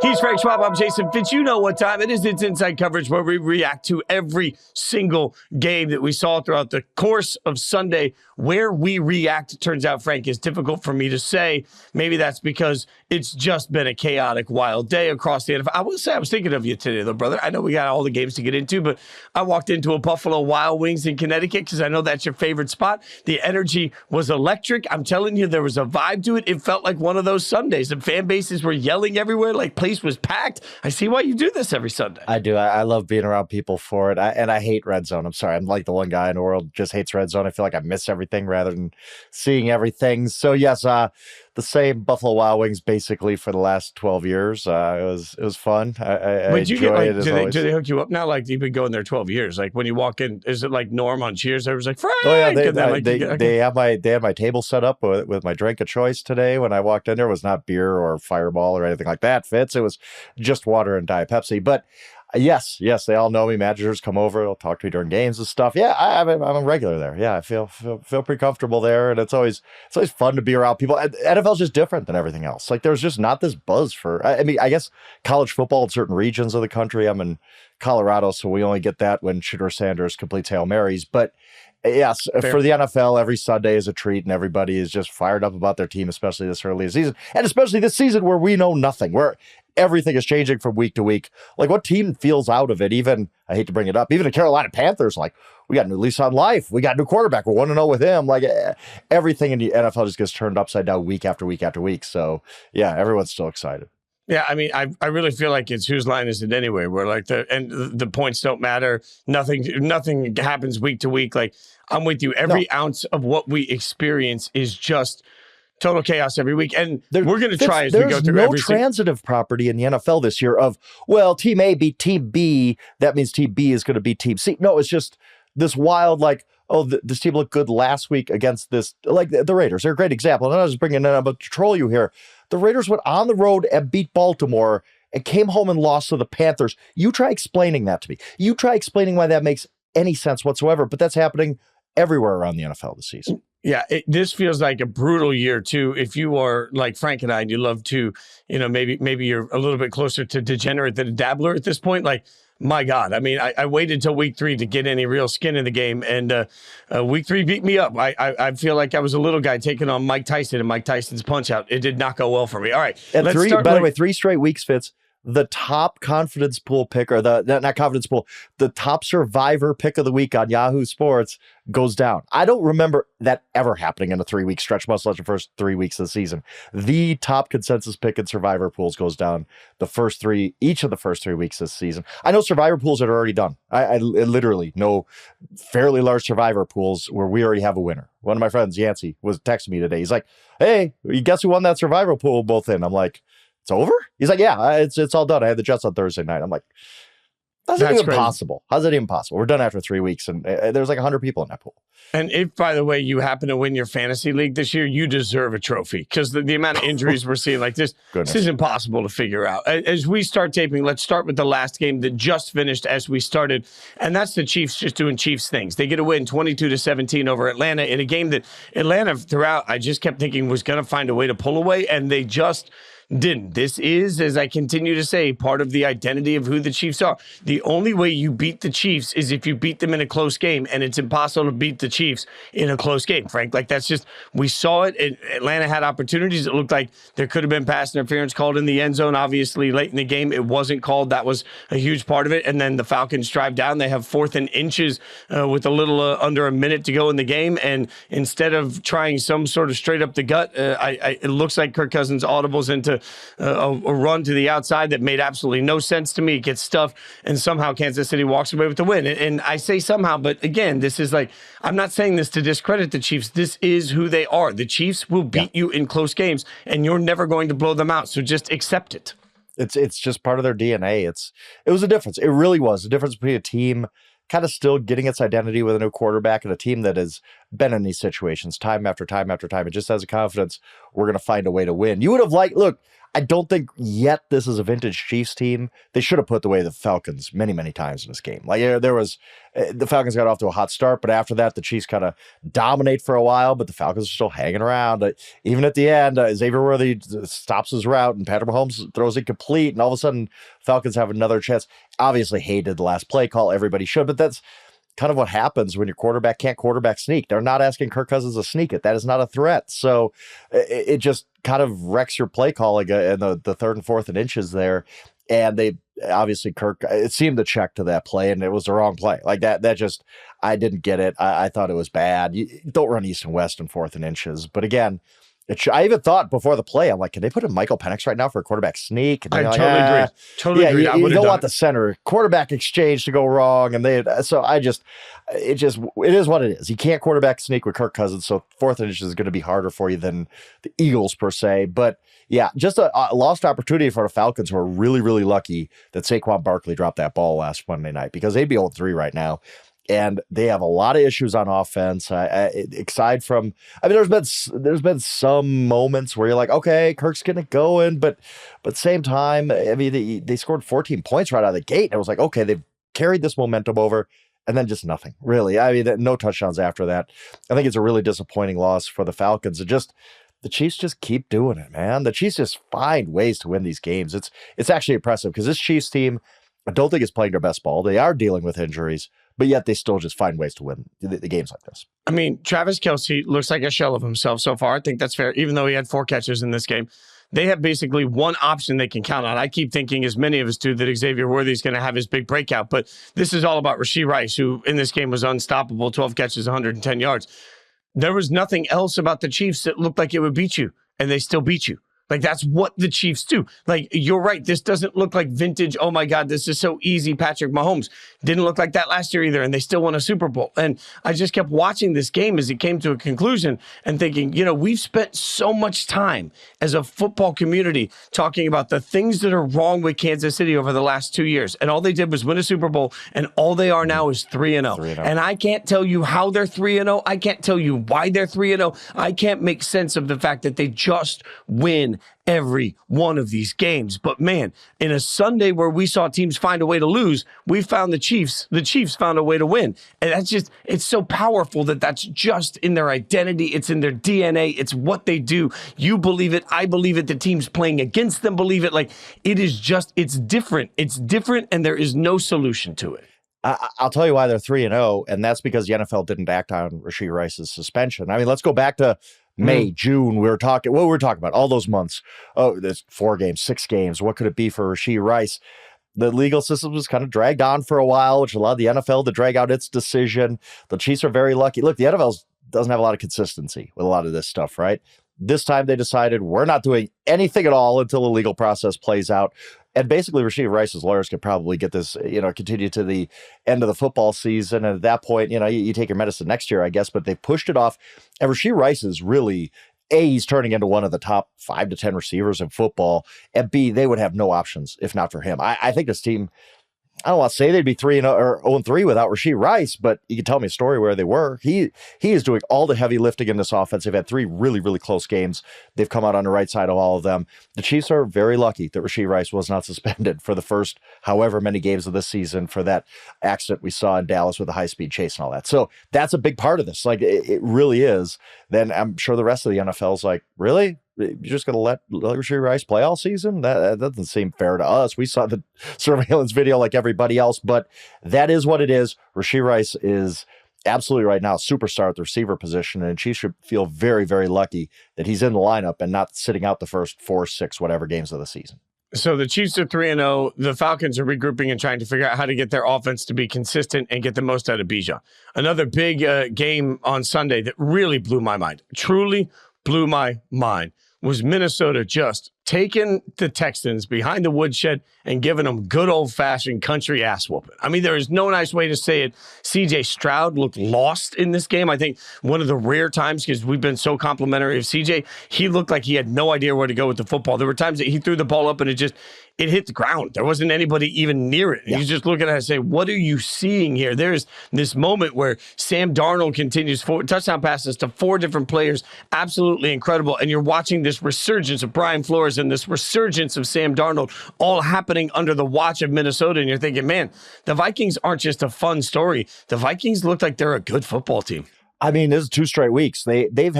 He's Frank Schwab. I'm Jason Fitz. You know what time it is. It's Inside Coverage, where we react to every single game that we saw throughout the course of Sunday. Where we react, turns out, Frank, is difficult for me to say. Maybe that's because it's just been a chaotic, wild day across the NFL. I will say I was thinking of you today, though, brother. I know we got all the games to get into, but I walked into a Buffalo Wild Wings in Connecticut because I know that's your favorite spot. The energy was electric. I'm telling you, there was a vibe to it. It felt like one of those Sundays. The fan bases were yelling everywhere, like place was packed. I see why you do this every Sunday. I do. I love being around people for it. And I hate Red Zone. I'm sorry. I'm like the one guy in the world just hates Red Zone. I feel like I miss everything rather than seeing everything. So yes, the same Buffalo Wild Wings basically for the last 12 years. It was fun. Would you get like, do they hook you up now? Like you've been going there 12 years. Like when you walk in, is it like Norm on Cheers? Everyone's like, Frank. Oh yeah, they had my table set up with my drink of choice today. When I walked in, there was not beer or Fireball or anything like that. Fitz, it was just water and Diet Pepsi. But yes, they all know me. Managers come over, they'll talk to me during games and stuff. Yeah, I'm a regular there. Yeah, I feel pretty comfortable there, and it's always fun to be around people. NFL's just different than everything else. Like there's just not this buzz for. I mean, I guess college football in certain regions of the country. I'm in Colorado, so we only get that when Shedeur Sanders completes Hail Marys. But yes, fair. For the NFL, every Sunday is a treat, and everybody is just fired up about their team, especially this early in the season, and especially this season where we know nothing. Where everything is changing from week to week. Like what team feels out of it? Even, I hate to bring it up, even the Carolina Panthers, like we got a new lease on life. We got a new quarterback. We're 1-0 with him. Like everything in the NFL just gets turned upside down week after week after week. So yeah, everyone's still excited. Yeah, I mean, I really feel like it's whose line is it anyway? Where like the points don't matter. Nothing happens week to week. Like I'm with you. Every ounce of what we experience is just total chaos every week. And we're going to try as we go through every There's no transitive property in the NFL this year of, well, team A beat team B. That means team B is going to beat team C. No, it's just this wild, like, oh, this team looked good last week against this, like the Raiders. They're a great example. And I was bringing in, I'm going to troll you here. The Raiders went on the road and beat Baltimore and came home and lost to the Panthers. You try explaining that to me. You try explaining why that makes any sense whatsoever, but that's happening everywhere around the NFL this season. Yeah, this feels like a brutal year too. If you are like Frank and I, and you love to, maybe you're a little bit closer to degenerate than a dabbler at this point. Like, my God, I mean, I waited till week 3 to get any real skin in the game, and week 3 beat me up. I feel like I was a little guy taking on Mike Tyson and Mike Tyson's punch out. It did not go well for me. All right, and by the way, 3 straight weeks, Fitz. The top confidence pool pick, or not confidence pool, the top survivor pick of the week on Yahoo Sports goes down. I don't remember that ever happening in a 3-week stretch, much less the first 3 weeks of the season. The top consensus pick in survivor pools goes down each of the first 3 weeks of the season. I know survivor pools that are already done. I literally know fairly large survivor pools where we already have a winner. One of my friends, Yancey, was texting me today. He's like, hey, you guess who won that survivor pool both in? I'm like, it's over? He's like, yeah, it's all done. I had the Jets on Thursday night. I'm like, how's that even possible? How's that even possible? We're done after 3 weeks, and there's like 100 people in that pool. And if, by the way, you happen to win your fantasy league this year, you deserve a trophy, because the amount of injuries we're seeing, like this is impossible to figure out. As we start taping, let's start with the last game that just finished as we started, and that's the Chiefs just doing Chiefs things. They get a win 22-17 over Atlanta in a game that Atlanta throughout, I just kept thinking was going to find a way to pull away, and they just didn't. This is, as I continue to say, part of the identity of who the Chiefs are. The only way you beat the Chiefs is if you beat them in a close game, and it's impossible to beat the Chiefs in a close game, Frank. Like, that's just, we saw it. Atlanta had opportunities. It looked like there could have been pass interference called in the end zone. Obviously, late in the game, it wasn't called. That was a huge part of it. And then the Falcons drive down. They have 4th and inches with a little under a minute to go in the game. And instead of trying some sort of straight up the gut, it looks like Kirk Cousins audibles into a run to the outside that made absolutely no sense to me. It gets stuffed, and somehow Kansas City walks away with the win. And I say somehow, but again, this is like, I'm not saying this to discredit the Chiefs. This is who they are. The Chiefs will beat you in close games, and you're never going to blow them out. So just accept it. It's just part of their DNA. It was a difference. It really was a difference between a team kind of still getting its identity with a new quarterback and a team that is been in these situations time after time after time. It just has a confidence we're going to find a way to win. You would have liked, look, I don't think yet this is a vintage Chiefs team. They should have put away the Falcons many, many times in this game. Like there was, the Falcons got off to a hot start, but after that, the Chiefs kind of dominate for a while, but the Falcons are still hanging around. Even at the end, Xavier Worthy stops his route and Patrick Mahomes throws it complete, and all of a sudden, Falcons have another chance. Obviously hated the last play call. Everybody should, but that's kind of what happens when your quarterback can't quarterback sneak. They're not asking Kirk Cousins to sneak it. That is not a threat. So it just kind of wrecks your play calling in the third and fourth and inches there. And they obviously Kirk, it seemed to check to that play and it was the wrong play. Like that just, I didn't get it. I thought it was bad. You don't run east and west and fourth and inches. But again, I even thought before the play, I'm like, can they put in Michael Penix right now for a quarterback sneak? I totally agree. Totally agree. You don't want the center quarterback exchange to go wrong. And it is what it is. You can't quarterback sneak with Kirk Cousins. So fourth and inches is going to be harder for you than the Eagles per se. But yeah, just a lost opportunity for the Falcons, who are really, really lucky that Saquon Barkley dropped that ball last Monday night, because they'd be 0-3 right now. And they have a lot of issues on offense. Aside from, there's been some moments where you're like, okay, Kirk's getting it going, but same time, they scored 14 points right out of the gate. And it was like, okay, they've carried this momentum over, and then just nothing really. No touchdowns after that. I think it's a really disappointing loss for the Falcons. The Chiefs just keep doing it, man. The Chiefs just find ways to win these games. It's actually impressive, because this Chiefs team, I don't think is playing their best ball. They are dealing with injuries, but yet they still just find ways to win the games like this. Travis Kelce looks like a shell of himself so far. I think that's fair, even though he had 4 catches in this game. They have basically one option they can count on. I keep thinking, as many of us do, that Xavier Worthy is going to have his big breakout, but this is all about Rashee Rice, who in this game was unstoppable, 12 catches, 110 yards. There was nothing else about the Chiefs that looked like it would beat you, and they still beat you. Like, that's what the Chiefs do. Like, you're right. This doesn't look like vintage, oh my God, this is so easy, Patrick Mahomes. Didn't look like that last year either, and they still won a Super Bowl. And I just kept watching this game as it came to a conclusion and thinking, we've spent so much time as a football community talking about the things that are wrong with Kansas City over the last 2 years. And all they did was win a Super Bowl, and all they are now is 3-0. And I can't tell you how they're 3-0. I can't tell you why they're 3-0. I can't make sense of the fact that they just win every one of these games. But man, in a Sunday where we saw teams find a way to lose, we found the Chiefs found a way to win. And it's so powerful that's just in their identity. It's in their DNA. It's what they do. You believe it. I believe it. The teams playing against them believe it. Like, it's different. It's different, and there is no solution to it. I'll tell you why they're 3-0, and that's because the NFL didn't act on Rashee Rice's suspension. Let's go back to May, June. We were talking about all those months. Oh, there's 4 games, 6 games. What could it be for Rashee Rice? The legal system was kind of dragged on for a while, which allowed the NFL to drag out its decision. The Chiefs are very lucky. Look, the NFL doesn't have a lot of consistency with a lot of this stuff, right? This time they decided we're not doing anything at all until the legal process plays out. And basically, Rashee Rice's lawyers could probably get this, continue to the end of the football season. And at that point, you take your medicine next year, I guess, but they pushed it off. And Rashee Rice is really, A, he's turning into one of the top 5 to 10 receivers in football. And B, they would have no options if not for him. I think this team, I don't want to say they'd be 3-0 or 0-3 without Rashee Rice, but you can tell me a story where they were. He is doing all the heavy lifting in this offense. They've had 3 really, really close games. They've come out on the right side of all of them. The Chiefs are very lucky that Rashee Rice was not suspended for the first however many games of this season for that accident we saw in Dallas with the high-speed chase and all that. So that's a big part of this. Like, it really is. Then I'm sure the rest of the NFL's like, really? You're just going to let Rashee Rice play all season? That doesn't seem fair to us. We saw the surveillance video like everybody else, but that is what it is. Rashee Rice is absolutely right now a superstar at the receiver position, and Chiefs should feel very, very lucky that he's in the lineup and not sitting out the first 4, 6, whatever games of the season. So the Chiefs are 3-0. The Falcons are regrouping and trying to figure out how to get their offense to be consistent and get the most out of Bijan. Another big game on Sunday that really blew my mind, truly blew my mind, was Minnesota just taking the Texans behind the woodshed and giving them good old-fashioned country ass whooping. I mean, there is no nice way to say it. C.J. Stroud looked lost in this game. I think one of the rare times, because we've been so complimentary of C.J., he looked like he had no idea where to go with the football. There were times that he threw the ball up and it hit the ground. There wasn't anybody even near it. Yeah. He's just looking at it and saying, what are you seeing here? There's this moment where Sam Darnold continues 4 touchdown passes to 4 different players. Absolutely incredible. And you're watching this resurgence of Brian Flores and this resurgence of Sam Darnold all happening under the watch of Minnesota. And you're thinking, man, the Vikings aren't just a fun story. The Vikings look like they're a good football team. I mean, this is 2 straight weeks. They've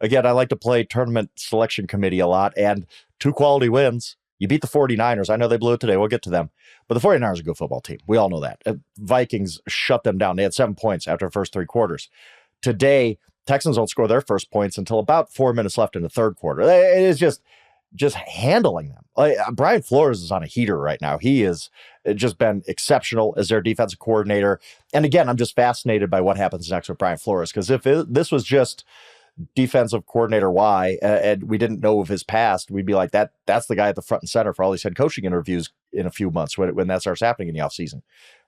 again, I like to play tournament selection committee a lot, and 2 quality wins. You beat the 49ers. I know they blew it today. We'll get to them. But the 49ers are a good football team. We all know that. Vikings shut them down. They had 7 points after the first 3 quarters. Today, Texans don't score their first points until about 4 minutes left in the third quarter. It is just handling them. Brian Flores is on a heater right now. He has just been exceptional as their defensive coordinator. And again, I'm just fascinated by what happens next with Brian Flores, because if this was just defensive coordinator Y and we didn't know of his past, we'd be like, that's the guy at the front and center for all these head coaching interviews in a few months when that starts happening in the offseason.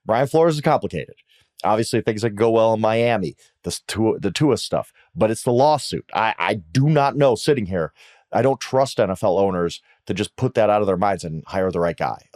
Brian Flores is complicated. Obviously, things that can go well in Miami, the Tua stuff, but it's the lawsuit. I do not know, sitting here, I don't trust NFL owners to just put that out of their minds and hire the right guy.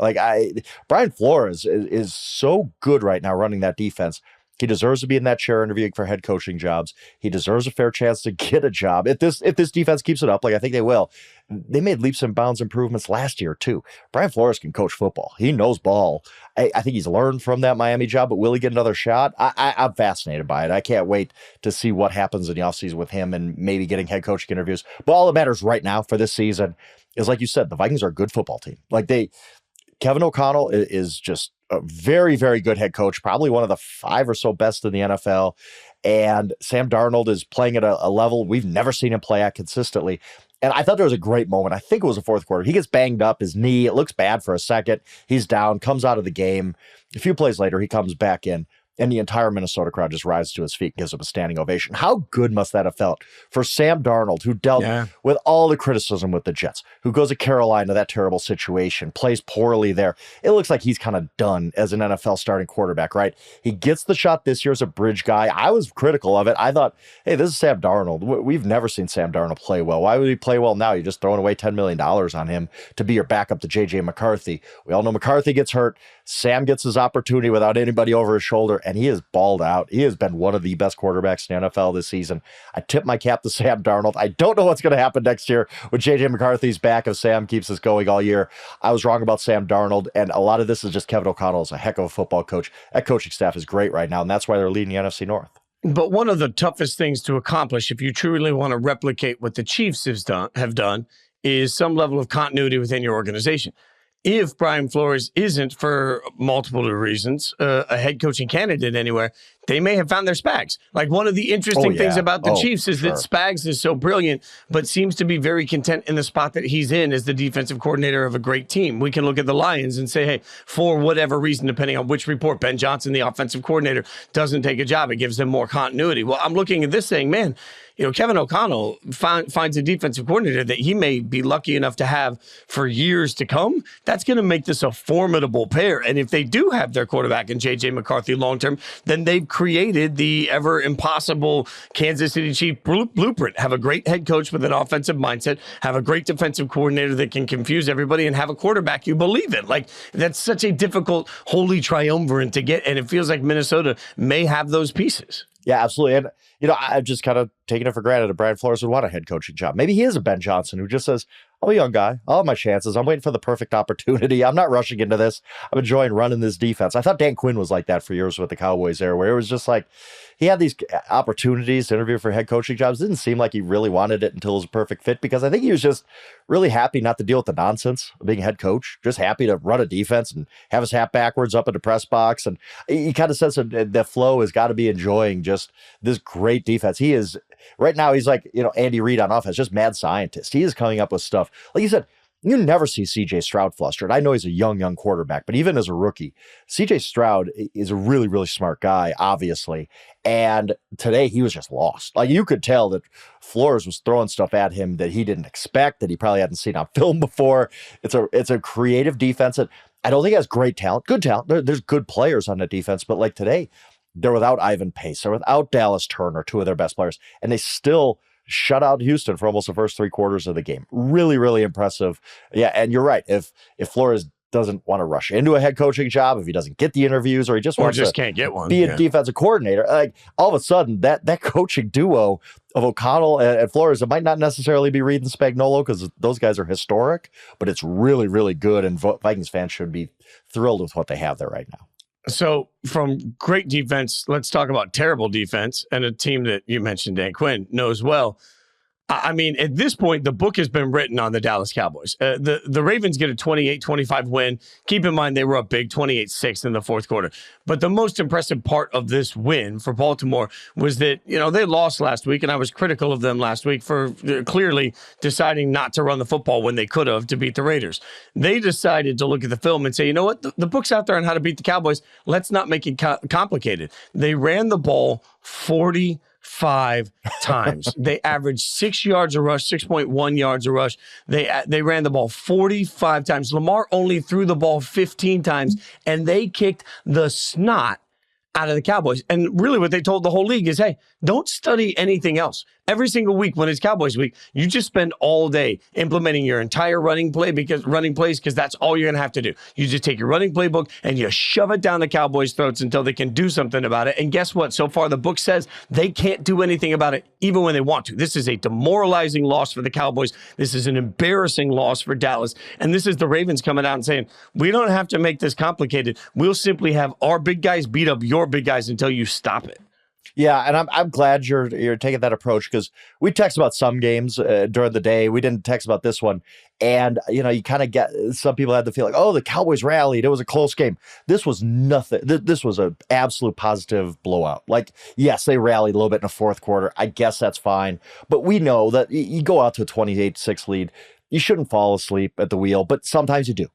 Brian Flores is so good right now running that defense. He deserves to be in that chair interviewing for head coaching jobs. He deserves a fair chance to get a job. If this defense keeps it up, like I think they will, they made leaps and bounds improvements last year too. Brian Flores can coach football. He knows ball. I think he's learned from that Miami job, but will he get another shot? I'm fascinated by it. I can't wait to see what happens in the offseason with him and maybe getting head coaching interviews. But all that matters right now for this season is, like you said, the Vikings are a good football team. Kevin O'Connell is just a very, very good head coach, probably one of the 5 or so best in the NFL. And Sam Darnold is playing at a level we've never seen him play at consistently. And I thought there was a great moment. I think it was the fourth quarter. He gets banged up, his knee. It looks bad for a second. He's down, comes out of the game. A few plays later, he comes back in. And the entire Minnesota crowd just rises to his feet and gives him a standing ovation. How good must that have felt for Sam Darnold, who dealt with all the criticism with the Jets, who goes to Carolina, that terrible situation, plays poorly there. It looks like he's kind of done as an NFL starting quarterback, right? He gets the shot this year as a bridge guy. I was critical of it. I thought, hey, this is Sam Darnold. We've never seen Sam Darnold play well. Why would he play well now? You're just throwing away $10 million on him to be your backup to J.J. McCarthy. We all know McCarthy gets hurt. Sam gets his opportunity without anybody over his shoulder, and he is balled out. He has been one of the best quarterbacks in the NFL this season. I tip my cap to Sam Darnold. I don't know what's going to happen next year when J.J. McCarthy's back if Sam keeps us going all year. I was wrong about Sam Darnold, and a lot of this is just Kevin O'Connell is a heck of a football coach. That coaching staff is great right now, and that's why they're leading the NFC North. But one of the toughest things to accomplish, if you truly want to replicate what the Chiefs have done, is some level of continuity within your organization. If Brian Flores isn't, for multiple reasons, a head coaching candidate anywhere, they may have found their Spags. One of the interesting things about the Chiefs is that Spags is so brilliant, but seems to be very content in the spot that he's in as the defensive coordinator of a great team. We can look at the Lions and say, hey, for whatever reason, depending on which report, Ben Johnson, the offensive coordinator, doesn't take a job. It gives them more continuity. Well, I'm looking at this saying, man, Kevin O'Connell finds a defensive coordinator that he may be lucky enough to have for years to come. That's going to make this a formidable pair. And if they do have their quarterback in J.J. McCarthy long-term, then they've created the ever impossible Kansas City Chiefs blueprint. Have a great head coach with an offensive mindset, have a great defensive coordinator that can confuse everybody, and have a quarterback you believe in. That's such a difficult holy triumvirate to get. And it feels like Minnesota may have those pieces. Yeah, absolutely. And, I've just kind of taken it for granted that Brian Flores would want a head coaching job. Maybe he is a Ben Johnson who just says, I'm a young guy. I'll have my chances. I'm waiting for the perfect opportunity. I'm not rushing into this. I'm enjoying running this defense. I thought Dan Quinn was like that for years with the Cowboys there, where it was just like he had these opportunities to interview for head coaching jobs. It didn't seem like he really wanted it until it was a perfect fit, because I think he was just really happy not to deal with the nonsense of being a head coach, just happy to run a defense and have his hat backwards up in the press box. And he kind of says that Flo has got to be enjoying just this great defense. He is right now. He's like, Andy Reid on offense, just mad scientist. He is coming up with stuff. Like you said, You never see CJ Stroud flustered. I know he's a young quarterback, but even as a rookie, CJ Stroud is a really, really smart guy, obviously. And today he was just lost. Like, you could tell that Flores was throwing stuff at him that he didn't expect, that he probably hadn't seen on film before. It's a creative defense that I don't think has great talent. Good talent. There's good players on the defense, but like today, they're without Ivan Pace. They're without Dallas Turner, two of their best players, and they still shut out Houston for almost the first 3 quarters of the game. Really, really impressive. Yeah, and you're right. If Flores doesn't want to rush into a head coaching job, if he doesn't get the interviews, or he just wants can't get one, be a defensive coordinator, like all of a sudden that coaching duo of O'Connell and Flores, it might not necessarily be Reed and Spagnuolo because those guys are historic, but it's really, really good, and Vikings fans should be thrilled with what they have there right now. So from great defense, let's talk about terrible defense, and a team that you mentioned, Dan Quinn, knows well. I mean, at this point, the book has been written on the Dallas Cowboys. The Ravens get a 28-25 win. Keep in mind, they were up big, 28-6 in the fourth quarter. But the most impressive part of this win for Baltimore was that, they lost last week, and I was critical of them last week for clearly deciding not to run the football when they could have to beat the Raiders. They decided to look at the film and say, you know what, the book's out there on how to beat the Cowboys. Let's not make it complicated. They ran the ball 45 times. They averaged 6 yards a rush, 6.1 yards a rush. They ran the ball 45 times. Lamar only threw the ball 15 times, and they kicked the snot out of the Cowboys. And really what they told the whole league is, hey, don't study anything else. Every single week when it's Cowboys week, you just spend all day implementing your entire running plays because that's all you're going to have to do. You just take your running playbook and you shove it down the Cowboys' throats until they can do something about it. And guess what? So far, the book says they can't do anything about it, even when they want to. This is a demoralizing loss for the Cowboys. This is an embarrassing loss for Dallas. And this is the Ravens coming out and saying, we don't have to make this complicated. We'll simply have our big guys beat up your big guys until you stop it. Yeah, and I'm glad you're taking that approach, because we text about some games during the day. We didn't text about this one. And, you kind of get, some people had the feeling, oh, the Cowboys rallied. It was a close game. This was nothing. This was an absolute positive blowout. Like, yes, they rallied a little bit in the fourth quarter. I guess that's fine. But we know that you go out to a 28-6 lead. You shouldn't fall asleep at the wheel, but sometimes you do.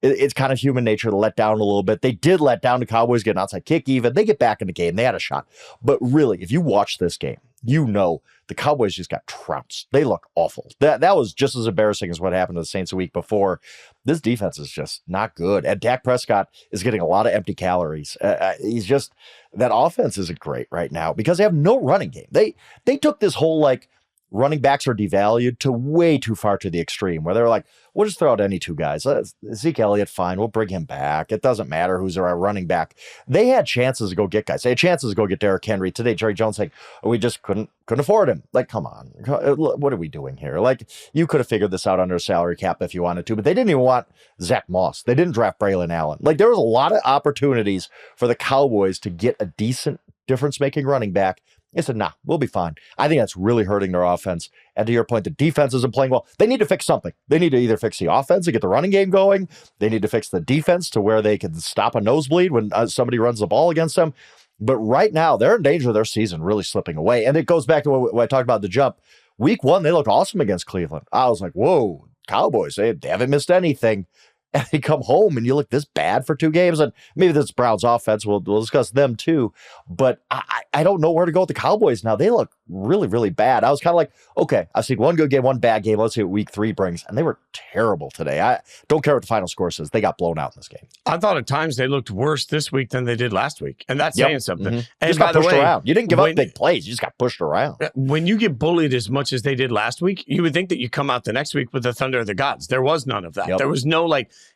It's kind of human nature to let down a little bit. They did let down. The Cowboys get an outside kick even. They get back in the game. They had a shot. But really, if you watch this game, the Cowboys just got trounced. They look awful. That was just as embarrassing as what happened to the Saints a week before. This defense is just not good. And Dak Prescott is getting a lot of empty calories. That offense isn't great right now because they have no running game. They took this whole running backs are devalued to way too far to the extreme, where they're like, we'll just throw out any 2 guys. Zeke Elliott, fine. We'll bring him back. It doesn't matter who's our running back. They had chances to go get guys. They had chances to go get Derrick Henry. Today, Jerry Jones saying, we just couldn't afford him. Like, come on. What are we doing here? Like, you could have figured this out under a salary cap if you wanted to, but they didn't even want Zach Moss. They didn't draft Braylon Allen. Like, there was a lot of opportunities for the Cowboys to get a decent difference-making running back. They said, nah, we'll be fine. I think that's really hurting their offense. And to your point, the defense isn't playing well. They need to fix something. They need to either fix the offense and get the running game going. They need to fix the defense to where they can stop a nosebleed when somebody runs the ball against them. But right now, they're in danger of their season really slipping away. And it goes back to what I talked about the jump. Week 1, they looked awesome against Cleveland. I was like, whoa, Cowboys, they haven't missed anything. And they come home and you look this bad for 2 games. And maybe this Browns offense, we'll discuss them too. But I don't know where to go with the Cowboys now. They look really, really bad. I was kind of like, okay, I've seen one good game, one bad game. Let's see what week 3 brings. And they were terrible today. I don't care what the final score says. They got blown out in this game. I thought at times they looked worse this week than they did last week. And that's saying something. Mm-hmm. And just got pushed around. You didn't give up big plays. You just got pushed around. When you get bullied as much as they did last week, you would think that you come out the next week with the thunder of the gods. There was none of that. There was no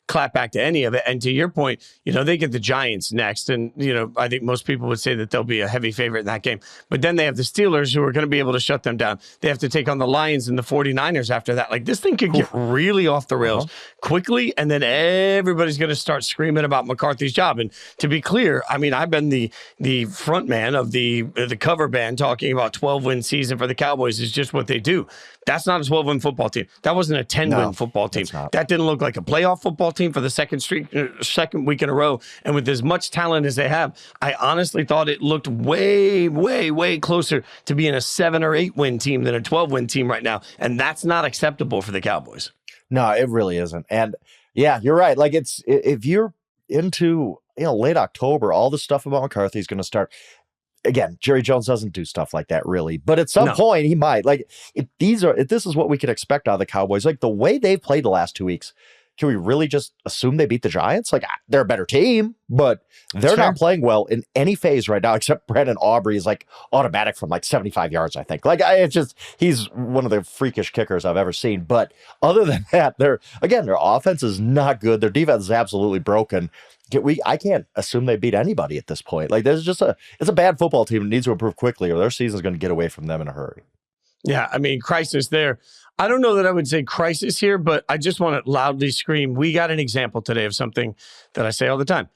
clap back to any of it. And to your point, they get the Giants next. And, I think most people would say that they'll be a heavy favorite in that game. But then they have the Steelers who are going to be able to shut them down. They have to take on the Lions and the 49ers after that. This thing could get really off the rails quickly. And then everybody's going to start screaming about McCarthy's job. And to be clear, I mean, I've been the front man of the cover band talking about 12-win season for the Cowboys is just what they do. That's not a 12-win football team. That wasn't a 10-win football team. That didn't look like a playoff football team for the second week in a row. And with as much talent as they have, I honestly thought it looked way, way, way closer to being a 7 or 8-win team than a 12-win team right now. And that's not acceptable for the Cowboys. No, it really isn't. And yeah, you're right. Like if you're into, late October, all the stuff about McCarthy is going to start. Again, Jerry Jones doesn't do stuff like that really, but at some point he might. Like if this is what we can expect out of the Cowboys, like the way they've played the last 2 weeks, can we really just assume they beat the Giants? Like they're a better team, but they're not playing well in any phase right now, except Brandon Aubrey is like automatic from like 75 yards, I think. Like he's one of the freakish kickers I've ever seen. But other than that, their offense is not good. Their defense is absolutely broken. I can't assume they beat anybody at this point. Like it's a bad football team that needs to improve quickly, or their season's going to get away from them in a hurry. Yeah, I mean, crisis there. I don't know that I would say crisis here, but I just want to loudly scream. We got an example today of something that I say all the time.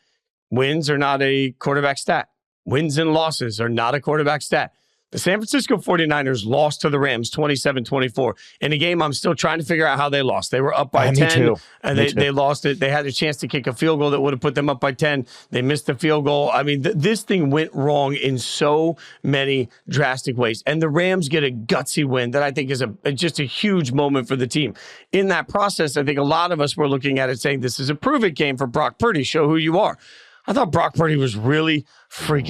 Wins are not a quarterback stat. Wins and losses are not a quarterback stat. The San Francisco 49ers lost to the Rams 27-24. In a game, I'm still trying to figure out how they lost. They were up by 10, and they lost it. They had a chance to kick a field goal that would have put them up by 10. They missed the field goal. I mean, this thing went wrong in so many drastic ways. And the Rams get a gutsy win that I think is just a huge moment for the team. In that process, I think a lot of us were looking at it saying, this is a prove-it game for Brock Purdy. Show who you are. I thought Brock Purdy was really freaking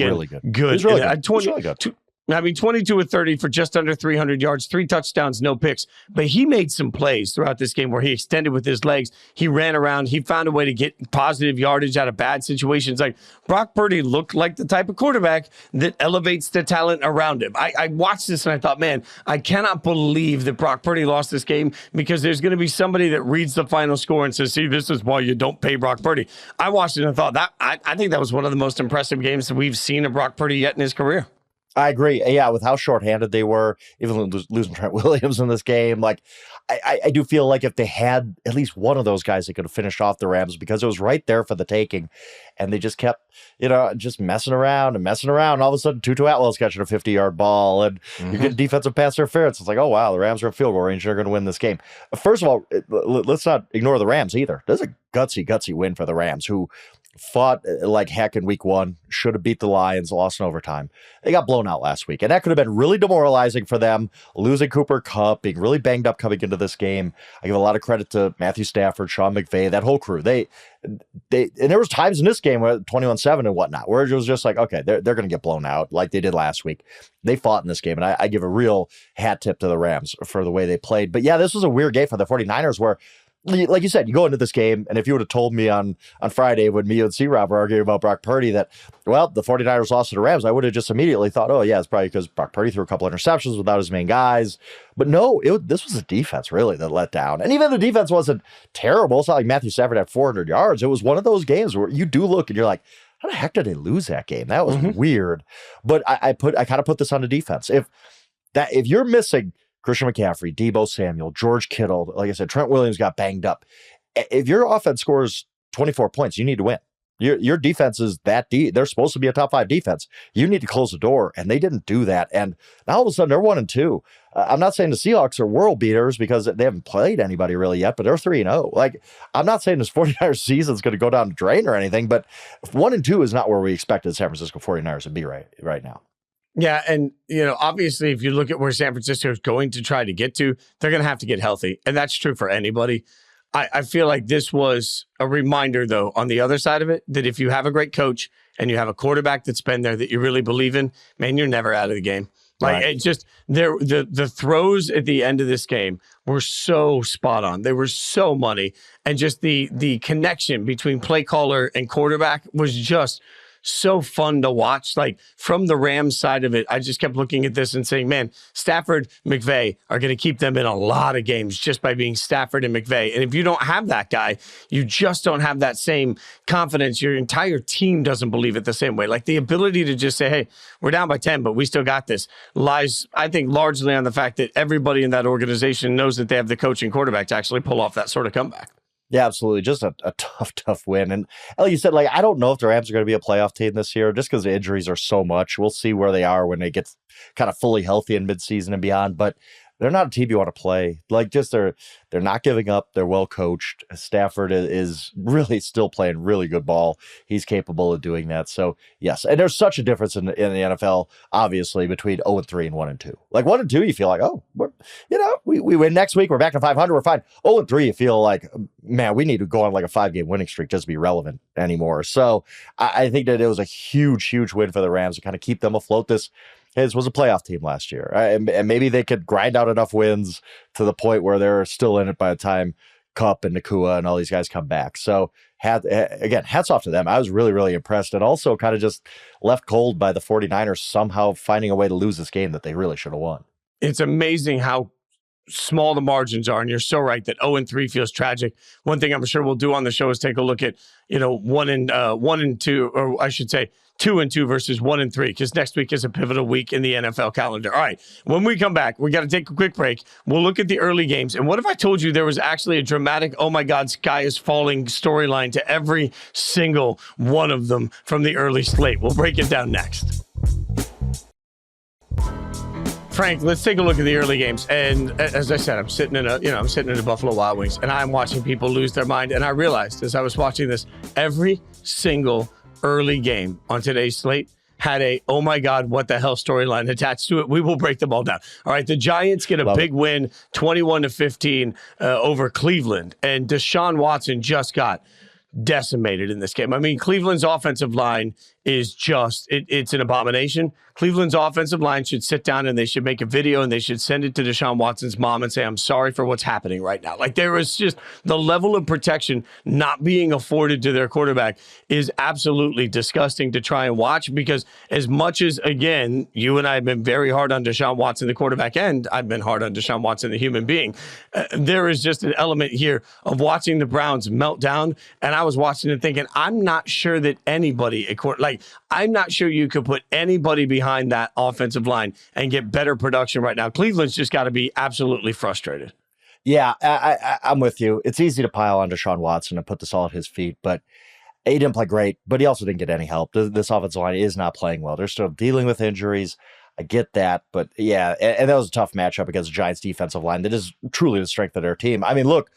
good. He's really good. He's really good. I mean, 22 of 30 for just under 300 yards, 3 touchdowns, no picks. But he made some plays throughout this game where he extended with his legs. He ran around. He found a way to get positive yardage out of bad situations. Like Brock Purdy looked like the type of quarterback that elevates the talent around him. I watched this and I thought, man, I cannot believe that Brock Purdy lost this game, because there's going to be somebody that reads the final score and says, see, this is why you don't pay Brock Purdy. I watched it and thought I think that was one of the most impressive games that we've seen of Brock Purdy yet in his career. I agree. Yeah, with how shorthanded they were, even losing Trent Williams in this game, like I do feel like if they had at least one of those guys, they could have finished off the Rams, because it was right there for the taking, and they just kept, just messing around. And all of a sudden, Tutu Atwell's catching a 50-yard ball, and you get defensive pass interference. It's like, oh wow, the Rams are in field goal range. They're going to win this game. First of all, let's not ignore the Rams either. There's a gutsy win for the Rams, who fought like heck in week 1, should have beat the Lions, lost in overtime. They got blown out last week, and that could have been really demoralizing for them, losing Cooper Kupp, being really banged up coming into this game. I give a lot of credit to Matthew Stafford, Sean McVay, that whole crew. They and there was times in this game where 21-7 and whatnot, where it was just like, okay, they're going to get blown out like they did last week. They fought in this game, and I give a real hat tip to the Rams for the way they played. But yeah, this was a weird game for the 49ers where, like you said, you go into this game, and if you would have told me on Friday when me and C-Rob were arguing about Brock Purdy that, well, the 49ers lost to the Rams, I would have just immediately thought, oh, yeah, it's probably because Brock Purdy threw a couple interceptions without his main guys. But no, this was the defense really that let down. And even the defense wasn't terrible. It's not like Matthew Stafford had 400 yards. It was one of those games where you do look and you're like, how the heck did they lose that game? That was weird. But I kind of put this on the defense. If you're missing Christian McCaffrey, Deebo Samuel, George Kittle, like I said, Trent Williams got banged up. If your offense scores 24 points, you need to win. Your defense is that deep. They're supposed to be a top 5 defense. You need to close the door, and they didn't do that. And now all of a sudden they're 1-2. I'm not saying the Seahawks are world beaters because they haven't played anybody really yet, but they're 3-0. Like, I'm not saying this 49ers season is going to go down the drain or anything, but 1-2 is not where we expected the San Francisco 49ers to be right now. Yeah, and, obviously, if you look at where San Francisco is going to try to get to, they're going to have to get healthy, and that's true for anybody. I feel like this was a reminder, though, on the other side of it, that if you have a great coach and you have a quarterback that's been there that you really believe in, man, you're never out of the game. Like, right. It just, the throws at the end of this game were so spot on. They were so money, and just the connection between play caller and quarterback was just so fun to watch. Like, from the Rams side of it, I just kept looking at this and saying, man, Stafford, McVay are going to keep them in a lot of games just by being Stafford and McVay. And if you don't have that guy, you just don't have that same confidence. Your entire team doesn't believe it the same way. Like, the ability to just say, hey, we're down by 10, but we still got this, lies, I think, largely on the fact that everybody in that organization knows that they have the coach and quarterback to actually pull off that sort of comeback. Yeah, absolutely. Just a tough win. And like you said, like, I don't know if the Rams are going to be a playoff team this year just because the injuries are so much. We'll see where they are when they get kind of fully healthy in midseason and beyond. But they're not a team you want to play. Like, just they're not giving up. They're well coached. Stafford is really still playing really good ball. He's capable of doing that. So yes, and there's such a difference in the NFL, obviously, between 0-3 and 1-2. Like 1-2, you feel like, oh, we win next week. We're back to 500. We're fine. 0-3, you feel like, man, we need to go on like a 5-game winning streak just to be relevant anymore. So I think that it was a huge, huge win for the Rams to kind of keep them afloat. This was a playoff team last year, and maybe they could grind out enough wins to the point where they're still in it by the time Kupp and Nakua and all these guys come back. So hats off to them. I was really, really impressed, and also kind of just left cold by the 49ers somehow finding a way to lose this game that they really should have won. It's amazing how small the margins are, and you're so right that 0-3 feels tragic. One thing I'm sure we'll do on the show is take a look at 1-2, or I should say 2-2 versus 1-3, because next week is a pivotal week in the NFL calendar. All right, when we come back, we got to take a quick break. We'll look at the early games. And what if I told you there was actually a dramatic, oh my God, sky is falling storyline to every single one of them from the early slate? We'll break it down next. Frank, let's take a look at the early games. And as I said, I'm sitting in a Buffalo Wild Wings, and I'm watching people lose their mind. And I realized as I was watching this, every single early game on today's slate had a, oh my God, what the hell storyline attached to it. We will break them all down. All right, the Giants get a big win, 21-15 over Cleveland. And Deshaun Watson just got decimated in this game. I mean, Cleveland's offensive line is just, it's an abomination. Cleveland's offensive line should sit down and they should make a video and they should send it to Deshaun Watson's mom and say, I'm sorry for what's happening right now. Like, there is just the level of protection not being afforded to their quarterback is absolutely disgusting to try and watch, because as much as, again, you and I have been very hard on Deshaun Watson, the quarterback, and I've been hard on Deshaun Watson, the human being, there is just an element here of watching the Browns melt down. And I was watching and thinking, I'm not sure that anybody, I'm not sure you could put anybody behind that offensive line and get better production right now. Cleveland's just got to be absolutely frustrated. Yeah, I'm with you. It's easy to pile on Deshaun Watson and put this all at his feet, but he didn't play great, but he also didn't get any help. This offensive line is not playing well. They're still dealing with injuries. I get that, but yeah, and that was a tough matchup against the Giants defensive line. That is truly the strength of their team. I mean, look,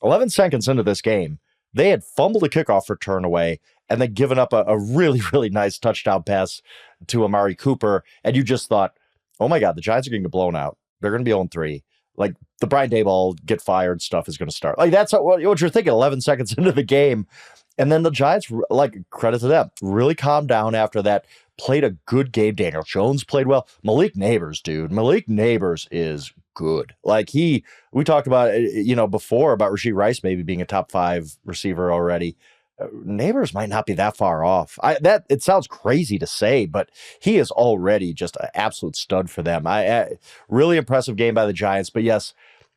11 seconds into this game, they had fumbled a kickoff return away and then given up a really, really nice touchdown pass to Amari Cooper. And you just thought, oh my God, the Giants are going to get blown out. They're going to be 0-3. Like, the Brian Daboll get fired stuff is going to start. Like, that's what you're thinking 11 seconds into the game. And then the Giants, like, credit to them, really calmed down after that, played a good game. Daniel Jones played well. Malik Neighbors, dude. Malik Neighbors is good. Like, we talked about, before about Rashee Rice maybe being a top 5 receiver already. Neighbors might not be that far off. It sounds crazy to say, but he is already just an absolute stud for them. Really impressive game by the Giants. But yes,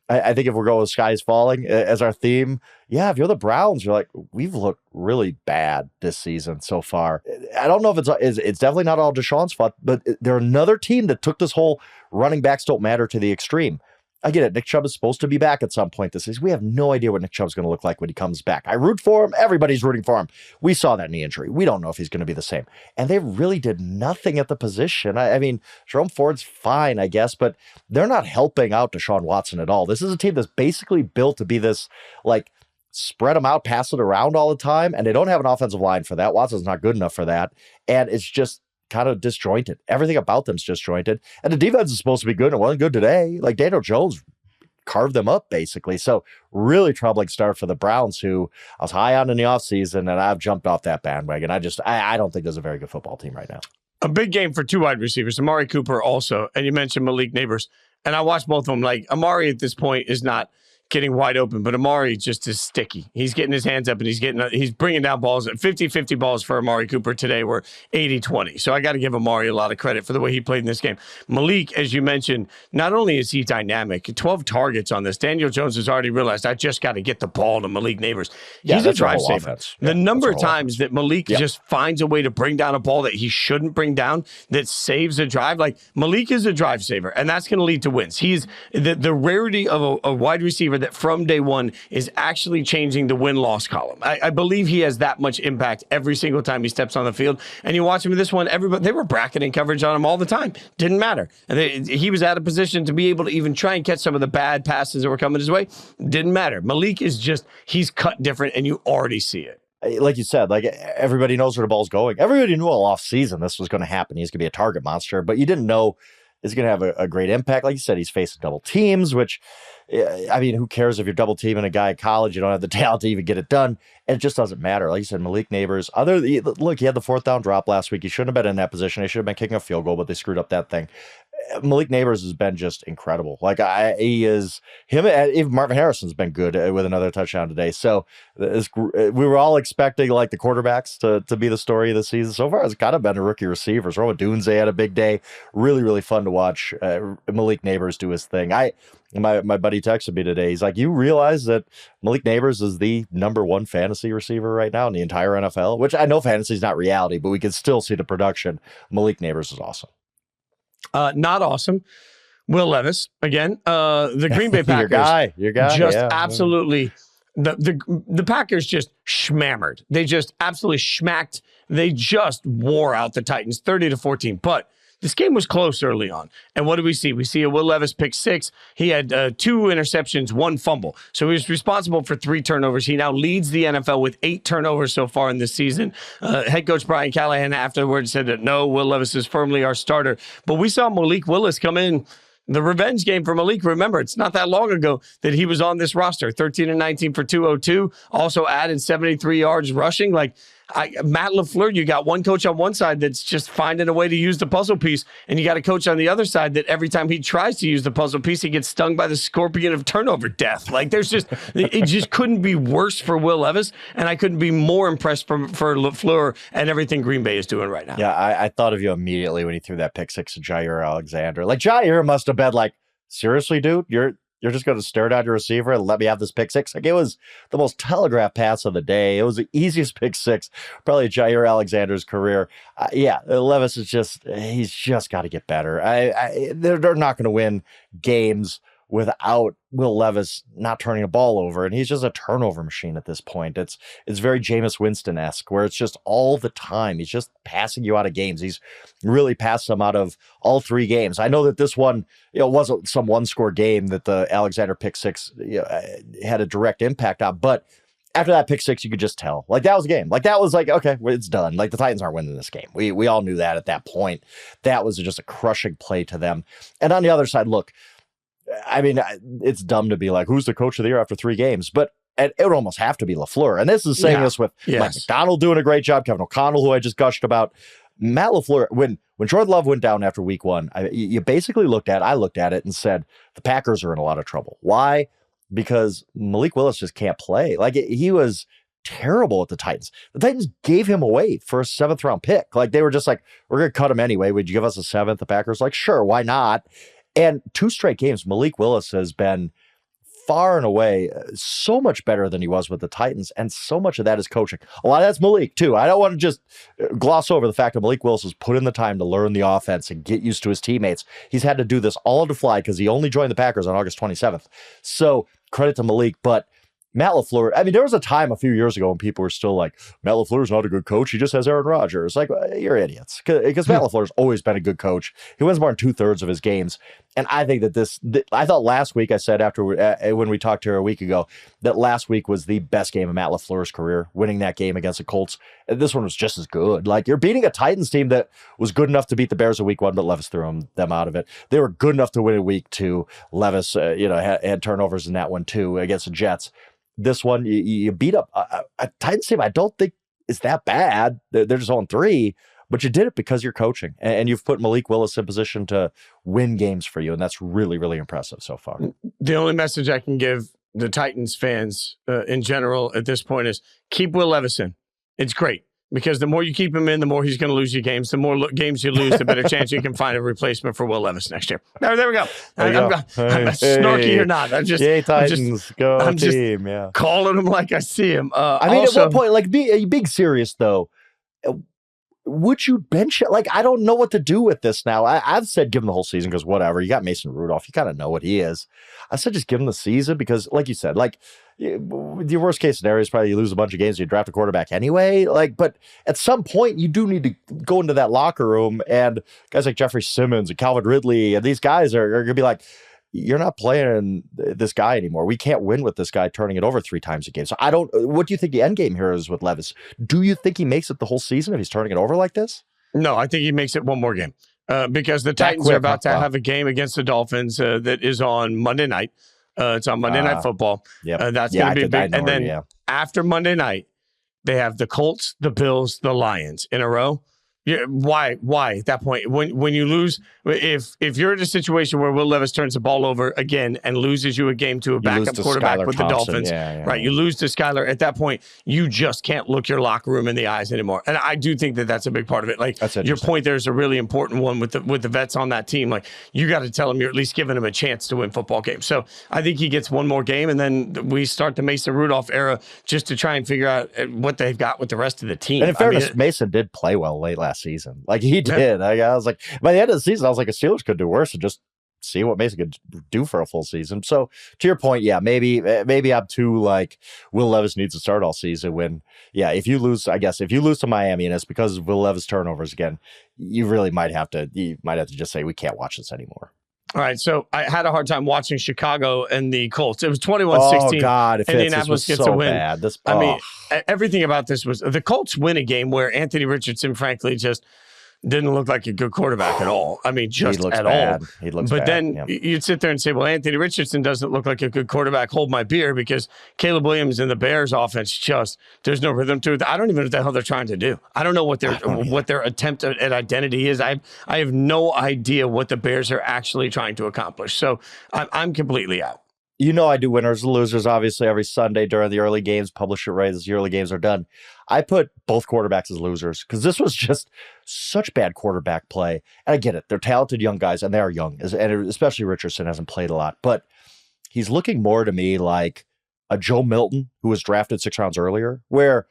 I think if we're going with sky is falling as our theme, yeah, if you're the Browns, you're like, we've looked really bad this season so far. I don't know if it's definitely not all Deshaun's fault, but they're another team that took this whole running backs don't matter to the extreme. I get it. Nick Chubb is supposed to be back at some point this season. We have no idea what Nick Chubb's going to look like when he comes back. I root for him. Everybody's rooting for him. We saw that knee injury. We don't know if he's going to be the same. And they really did nothing at the position. I mean, Jerome Ford's fine, I guess, but they're not helping out Deshaun Watson at all. This is a team that's basically built to be this, like, spread them out, pass it around all the time, and they don't have an offensive line for that. Watson's not good enough for that. And it's just kind of disjointed. Everything about them's disjointed. And the defense is supposed to be good, and it wasn't good today. Like, Daniel Jones carved them up, basically. So really troubling start for the Browns, who I was high on in the offseason, and I've jumped off that bandwagon. I don't think there's a very good football team right now. A big game for 2 wide receivers, Amari Cooper also, and you mentioned Malik Neighbors. And I watched both of them. Like, Amari at this point is not getting wide open, but Amari just is sticky. He's getting his hands up and he's bringing down balls. 50-50 balls for Amari Cooper today were 80-20. So I got to give Amari a lot of credit for the way he played in this game. Malik, as you mentioned, not only is he dynamic, 12 targets on this. Daniel Jones has already realized, I just got to get the ball to Malik Neighbors. He's a drive saver. The number of times that Malik just finds a way to bring down a ball that he shouldn't bring down that saves a drive. Like, Malik is a drive saver, and that's going to lead to wins. He's the rarity of a wide receiver that from day one is actually changing the win-loss column. I believe he has that much impact every single time he steps on the field. And you watch him in this one, everybody, they were bracketing coverage on him all the time. Didn't matter. And he was out of position to be able to even try and catch some of the bad passes that were coming his way. Didn't matter. Malik is just, he's cut different, and you already see it. Like you said, like everybody knows where the ball's going. Everybody knew all off season this was going to happen. He's going to be a target monster, but you didn't know it's going to have a great impact. Like you said, he's facing double teams, which, I mean, who cares if you're double teaming a guy in college? You don't have the talent to even get it done. And it just doesn't matter. Like you said, Malik Neighbors, look, he had the 4th down drop last week. He shouldn't have been in that position. He should have been kicking a field goal, but they screwed up that thing. Malik Neighbors has been just incredible. Like even Marvin Harrison's been good with another touchdown today. So we were all expecting like the quarterbacks to be the story of the season. So far, it's kind of been a rookie receivers. Roma Dunze had a big day. Really, really fun to watch Malik Neighbors do his thing. My buddy texted me today. He's like, you realize that Malik Neighbors is the #1 fantasy receiver right now in the entire NFL, which I know fantasy is not reality, but we can still see the production. Malik Neighbors is awesome. Not awesome. Will Levis again. The Green Bay Packers. your guy. Just absolutely. The Packers just schmammered. They just absolutely schmacked. They just wore out the Titans 30-14. But this game was close early on. And what do we see? We see a Will Levis pick 6. He had 2 interceptions, 1 fumble. So he was responsible for 3 turnovers. He now leads the NFL with 8 turnovers so far in this season. Head coach Brian Callahan afterwards said that no, Will Levis is firmly our starter. But we saw Malik Willis come in. The revenge game for Malik. Remember, it's not that long ago that he was on this roster. 13-19 for 202. Also added 73 yards rushing. Like Matt LaFleur, you got one coach on one side that's just finding a way to use the puzzle piece, and you got a coach on the other side that every time he tries to use the puzzle piece, he gets stung by the scorpion of turnover death. Like it just couldn't be worse for Will Levis, and I couldn't be more impressed for LaFleur and everything Green Bay is doing right now. Yeah, I thought of you immediately when he threw that pick 6 to Jair Alexander. Like Jair must have been like, seriously, dude, you're just going to stare down your receiver and let me have this pick 6? Like, it was the most telegraphed pass of the day. It was the easiest pick 6, probably Jair Alexander's career. Levis is he's just got to get better. They're not going to win games without Will Levis not turning a ball over, and he's just a turnover machine at this point. It's very Jameis Winston-esque, where it's just all the time. He's just passing you out of games. He's really passed them out of all 3 games. I know that this one, wasn't some one-score game that the Alexander pick 6 had a direct impact on, but after that pick 6, you could just tell. Like, that was a game. Like, that was like, okay, it's done. Like, the Titans aren't winning this game. We all knew that at that point. That was just a crushing play to them. And on the other side, look, I mean, it's dumb to be like, who's the coach of the year after 3 games? But it would almost have to be LaFleur. And this is saying this with Mike McDonald doing a great job, Kevin O'Connell, who I just gushed about. Matt LaFleur, when Jordan Love went down after week 1, I looked at it and said, the Packers are in a lot of trouble. Why? Because Malik Willis just can't play. Like, he was terrible at the Titans. The Titans gave him away for a 7th round pick. Like, they were just like, we're going to cut him anyway. Would you give us a 7th? The Packers like, sure, why not? And 2 straight games, Malik Willis has been far and away so much better than he was with the Titans, and so much of that is coaching. A lot of that's Malik, too. I don't want to just gloss over the fact that Malik Willis has put in the time to learn the offense and get used to his teammates. He's had to do this all on the fly because he only joined the Packers on August 27th. So credit to Malik, but Matt LaFleur, I mean, there was a time a few years ago when people were still like, Matt LaFleur's not a good coach. He just has Aaron Rodgers. Like, you're idiots. Because Matt LaFleur's always been a good coach. He wins more than 2/3 of his games. And I think that I thought last week, I said when we talked to her a week ago, that last week was the best game of Matt LaFleur's career, winning that game against the Colts. And this one was just as good. Like, you're beating a Titans team that was good enough to beat the Bears in week 1, but Levis threw them out of it. They were good enough to win in week 2. Levis, had turnovers in that one too against the Jets. This one, you beat up a Titans team I don't think is that bad. They're just on 3, but you did it because you're coaching, and you've put Malik Willis in position to win games for you, and that's really, really impressive so far. The only message I can give the Titans fans in general at this point is keep Will Levis in. It's great. Because the more you keep him in, the more he's going to lose you games. The more games you lose, the better chance you can find a replacement for Will Levis next year. There we go. I'm snarky or not. I'm just, calling him like I see him. At one point, like being serious though, would you bench it? Like, I don't know what to do with this now. I've said give him the whole season because whatever. You got Mason Rudolph. You kind of know what he is. I said just give him the season because, like you said, like your worst case scenario is probably you lose a bunch of games, you draft a quarterback anyway. Like, but at some point you do need to go into that locker room, and guys like Jeffrey Simmons and Calvin Ridley and these guys are going to be like, you're not playing this guy anymore. We can't win with this guy turning it over 3 times a game. So what do you think the end game here is with Levis? Do you think he makes it the whole season if he's turning it over like this? No, I think he makes it one more game because the Titans are about to have a game against the Dolphins that is on Monday night. It's on Monday Night Football. Yep. That's going to be big. And then after Monday night, they have the Colts, the Bills, the Lions in a row. Yeah, why at that point when you lose, if you're in a situation where Will Levis turns the ball over again and loses you a game to a backup quarterback with the Dolphins, right? You lose to Skylar. At that point, you just can't look your locker room in the eyes anymore. And I do think that that's a big part of it. Like your point, there's a really important one with the vets on that team. Like you got to tell them you're at least giving them a chance to win football games. So I think he gets one more game, and then we start the Mason Rudolph era just to try and figure out what they've got with the rest of the team. And in fairness, Mason did play well late last season. Like he did. I was like, by the end of the season, I was like, the Steelers could do worse and just see what Mason could do for a full season. So to your point, maybe I'm too like Will Levis needs to start all season when, if you lose to Miami and it's because of Will Levis turnovers again, you might have to just say, we can't watch this anymore. All right, so I had a hard time watching Chicago and the Colts. It was 21-16. Oh, God. Indianapolis gets a win. Bad. I mean, everything about this was the Colts win a game where Anthony Richardson, frankly, just didn't look like a good quarterback at all. I mean, just at all. He looks but bad. Then you'd sit there and say, well, Anthony Richardson doesn't look like a good quarterback. Hold my beer, because Caleb Williams and the Bears offense there's no rhythm to it. I don't even know what the hell they're trying to do. I don't know what their attempt at identity is. I have no idea what the Bears are actually trying to accomplish. So I'm completely out. I do winners and losers, obviously, every Sunday during the early games. Publish it right as the early games are done. I put both quarterbacks as losers because this was just such bad quarterback play. And I get it. They're talented young guys, and they are young, and especially Richardson hasn't played a lot. But he's looking more to me like a Joe Milton who was drafted 6 rounds earlier, where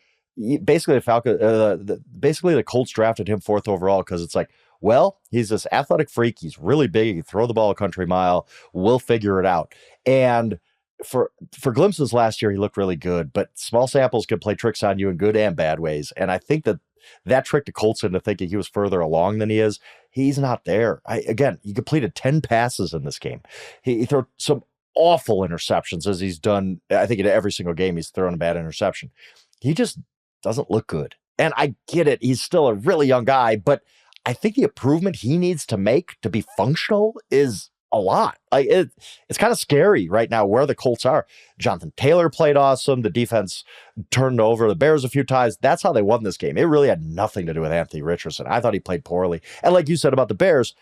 basically the Colts drafted him 4th overall because it's like, well, he's this athletic freak. He's really big. He can throw the ball a country mile. We'll figure it out. And for glimpses last year, he looked really good. But small samples can play tricks on you in good and bad ways. And I think that tricked the Colts into thinking he was further along than he is. He's not there. He completed 10 passes in this game. He threw some awful interceptions, as he's done. I think in every single game he's thrown a bad interception. He just doesn't look good. And I get it. He's still a really young guy, but I think the improvement he needs to make to be functional is a lot. Like it's kind of scary right now where the Colts are. Jonathan Taylor played awesome. The defense turned over the Bears a few times. That's how they won this game. It really had nothing to do with Anthony Richardson. I thought he played poorly. And like you said about the Bears,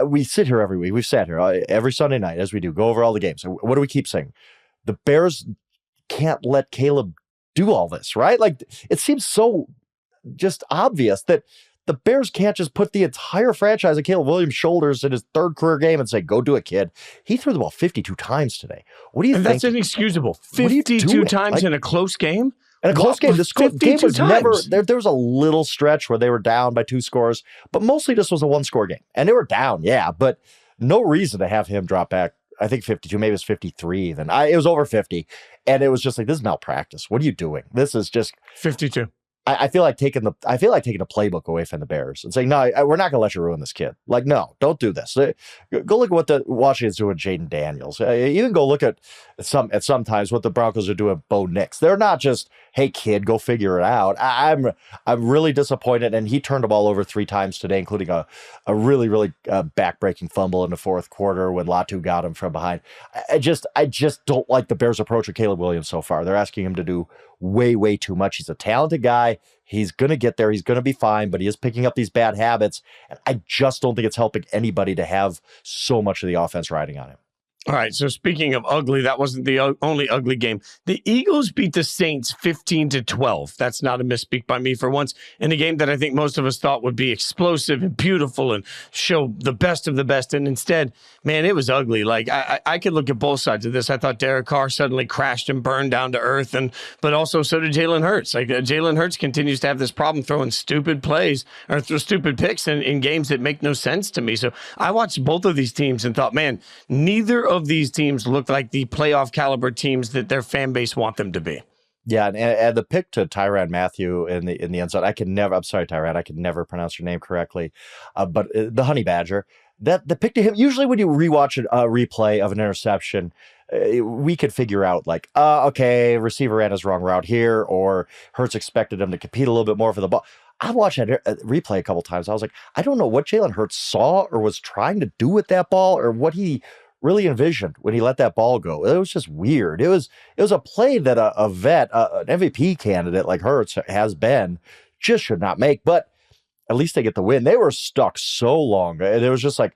we sit here every week. We've sat here every Sunday night as we do, go over all the games. What do we keep saying? The Bears can't let Caleb do all this, right? Like it seems so just obvious that the Bears can't just put the entire franchise on Caleb Williams' shoulders in his 3rd career game and say, go do it, kid. He threw the ball 52 times today. What do you think? That's inexcusable. 52 times in a close game? In a close game. This game was never, there was a little stretch where they were down by 2 scores, but mostly this was a 1-score game. And they were down, but no reason to have him drop back. I think 52, maybe it was 53 even. It was over 50. And it was just like, this is malpractice. What are you doing? This is just 52. I feel like taking the playbook away from the Bears and saying, no, we're not going to let you ruin this kid. Like, no, don't do this. Go look at what the Washington's doing, Jaden Daniels. Even go look at sometimes what the Broncos are doing, Bo Nix. They're not just, hey kid, go figure it out. I'm really disappointed, and he turned the ball over 3 times today, including a really really back-breaking fumble in the 4th quarter when Latu got him from behind. I just don't like the Bears' approach with Caleb Williams so far. They're asking him to do way too much. He's a talented guy. He's going to get there. He's going to be fine, but he is picking up these bad habits. And I just don't think it's helping anybody to have so much of the offense riding on him. All right, so speaking of ugly, that wasn't the only ugly game. The Eagles beat the Saints 15-12. That's not a misspeak by me for once, in a game that I think most of us thought would be explosive and beautiful and show the best of the best. And instead, man, it was ugly. Like, I could look at both sides of this. I thought Derek Carr suddenly crashed and burned down to earth, but also so did Jalen Hurts. Like, Jalen Hurts continues to have this problem throwing stupid plays or stupid picks in games that make no sense to me. So I watched both of these teams and thought, man, neither of these teams look like the playoff caliber teams that their fan base want them to be. Yeah, and the pick to Tyrann Mathieu in the end zone, I'm sorry, Tyrann, I can never pronounce your name correctly, but the Honey Badger, the pick to him, usually when you rewatch a replay of an interception, we could figure out like, okay, receiver ran his wrong route here, or Hurts expected him to compete a little bit more for the ball. I watched that replay a couple times. I was like, I don't know what Jalen Hurts saw or was trying to do with that ball, or what he really envisioned when he let that ball go. It was just weird. It was a play that a vet, an MVP candidate like Hurts has been, just should not make. But at least they get the win. They were stuck so long, and it was just like,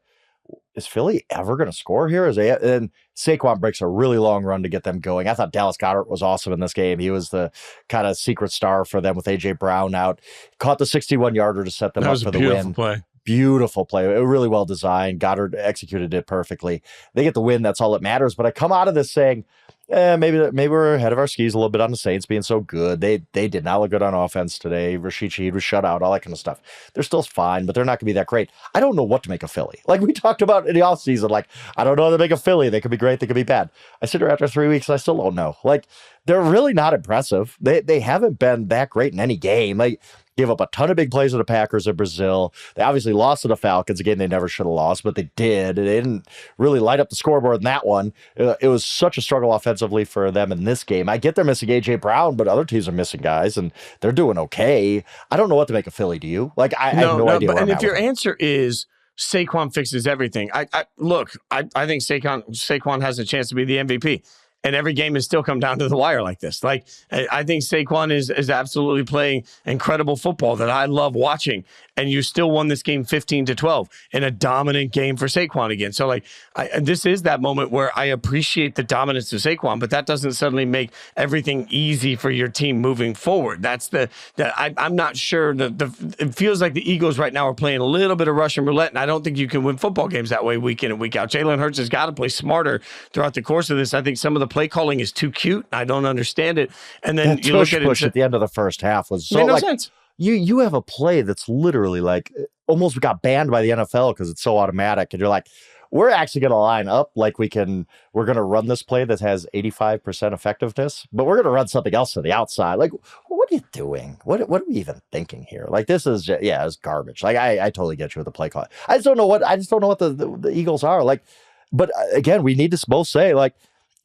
is Philly ever going to score here? And Saquon breaks a really long run to get them going. I thought Dallas Goedert was awesome in this game. He was the kind of secret star for them with A.J. Brown out. Caught the 61-yarder to set them up for the win. Play. Beautiful play. Really well designed. Goddard executed it perfectly. They get the win. That's all that matters. But I come out of this saying, maybe we're ahead of our skis a little bit on the Saints being so good. They did not look good on offense today. Rashid Shaheed was shut out, all that kind of stuff. They're still fine, but they're not going to be that great. I don't know what to make of Philly. Like we talked about in the offseason, like, I don't know what to make of Philly. They could be great. They could be bad. I sit here after 3 weeks and I still don't know. Like, they're really not impressive. They haven't been that great in any game. Like, gave up a ton of big plays to the Packers in Brazil. They obviously lost to the Falcons. Again, they never should have lost, but they did. They didn't really light up the scoreboard in that one. It was such a struggle offensively for them in this game. I get they're missing A.J. Brown, but other teams are missing guys, and they're doing okay. I don't know what to make of Philly. Do you? Like, I have no idea. And if your answer is Saquon fixes everything, I think Saquon has a chance to be the MVP. And every game has still come down to the wire like this. Like, I think Saquon is absolutely playing incredible football that I love watching. And you still won this game 15-12 in a dominant game for Saquon again. So, like, this is that moment where I appreciate the dominance of Saquon, but that doesn't suddenly make everything easy for your team moving forward. That's I'm not sure it feels like the Eagles right now are playing a little bit of Russian roulette, and I don't think you can win football games that way week in and week out. Jalen Hurts has got to play smarter throughout the course of this. I think some of the play calling is too cute. I don't understand it. And then that you look at it push at the end of the first half was so made no sense. You have a play that's literally like almost got banned by the NFL because it's so automatic, and you're like, we're actually going to line up like we're going to run this play that has 85% effectiveness, but we're going to run something else to the outside. Like, what are you doing? What are we even thinking here? Like, this is just, it's garbage. Like, I totally get you with the play call. I just don't know what the Eagles are like. But again, we need to both say, like,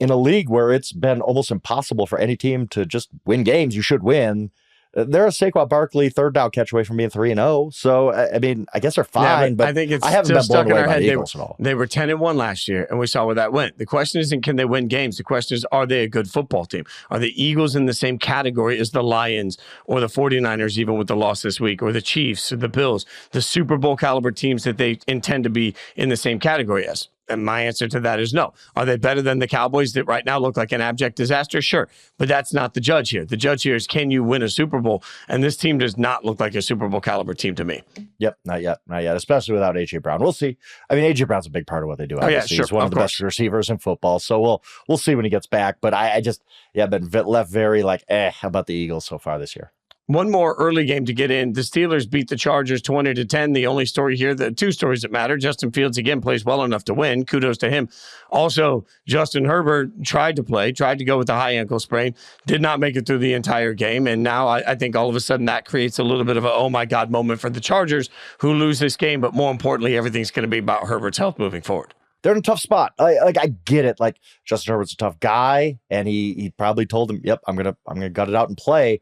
in a league where it's been almost impossible for any team to just win games, you should win. They're a Saquon Barkley third down catch away from being 3-0. So, I mean, I guess they're fine, but I think it's I haven't been blown away by the Eagles at all. They were 10-1 last year, and we saw where that went. The question isn't can they win games. The question is, are they a good football team? Are the Eagles in the same category as the Lions or the 49ers, even with the loss this week, or the Chiefs or the Bills, the Super Bowl caliber teams that they intend to be in the same category as? And my answer to that is no. Are they better than the Cowboys that right now look like an abject disaster? Sure. But that's not the judge here. The judge here is, can you win a Super Bowl? And this team does not look like a Super Bowl caliber team to me. Yep, not yet, especially without A.J. Brown. We'll see. I mean, A.J. Brown's a big part of what they do. Obviously. Sure. He's one of the best receivers in football. So we'll see when he gets back. But I just, been left very about the Eagles so far this year. One more early game to get in. The Steelers beat the Chargers 20-10. The only story here, the two stories that matter. Justin Fields, again, plays well enough to win. Kudos to him. Also, Justin Herbert tried to go with the high ankle sprain, did not make it through the entire game. And now I think all of a sudden that creates a little bit of a, oh my God moment for the Chargers, who lose this game. But more importantly, everything's going to be about Herbert's health moving forward. They're in a tough spot. I get it. Like, Justin Herbert's a tough guy, and he probably told him, yep, I'm gonna gut it out and play.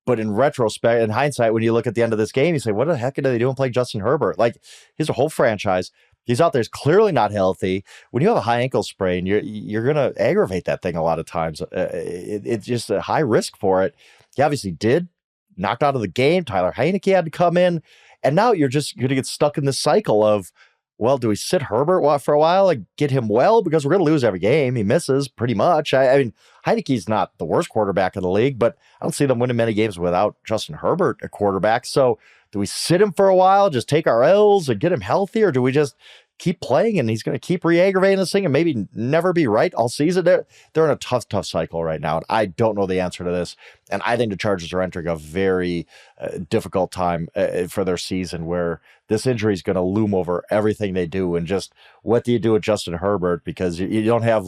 But in retrospect, in hindsight, when you look at the end of this game, you say, what the heck are they doing playing Justin Herbert? Like, he's a whole franchise. He's out there. He's clearly not healthy. When you have a high ankle sprain, you're going to aggravate that thing a lot of times. It's just a high risk for it. He obviously did. Knocked out of the game. Tyler Heineke had to come in. And now you're just going to get stuck in this cycle of, well, do we sit Herbert for a while and get him well? Because we're going to lose every game. He misses pretty much. I mean, Heineke's not the worst quarterback in the league, but I don't see them winning many games without Justin Herbert at quarterback. So do we sit him for a while, just take our L's and get him healthy, or do we just keep playing and he's going to keep re-aggravating this thing and maybe never be right all season? They're in a tough cycle right now, and I don't know the answer to this. And I think the Chargers are entering a very difficult time for their season, where this injury is going to loom over everything they do. And just what do you do with Justin Herbert? Because you don't have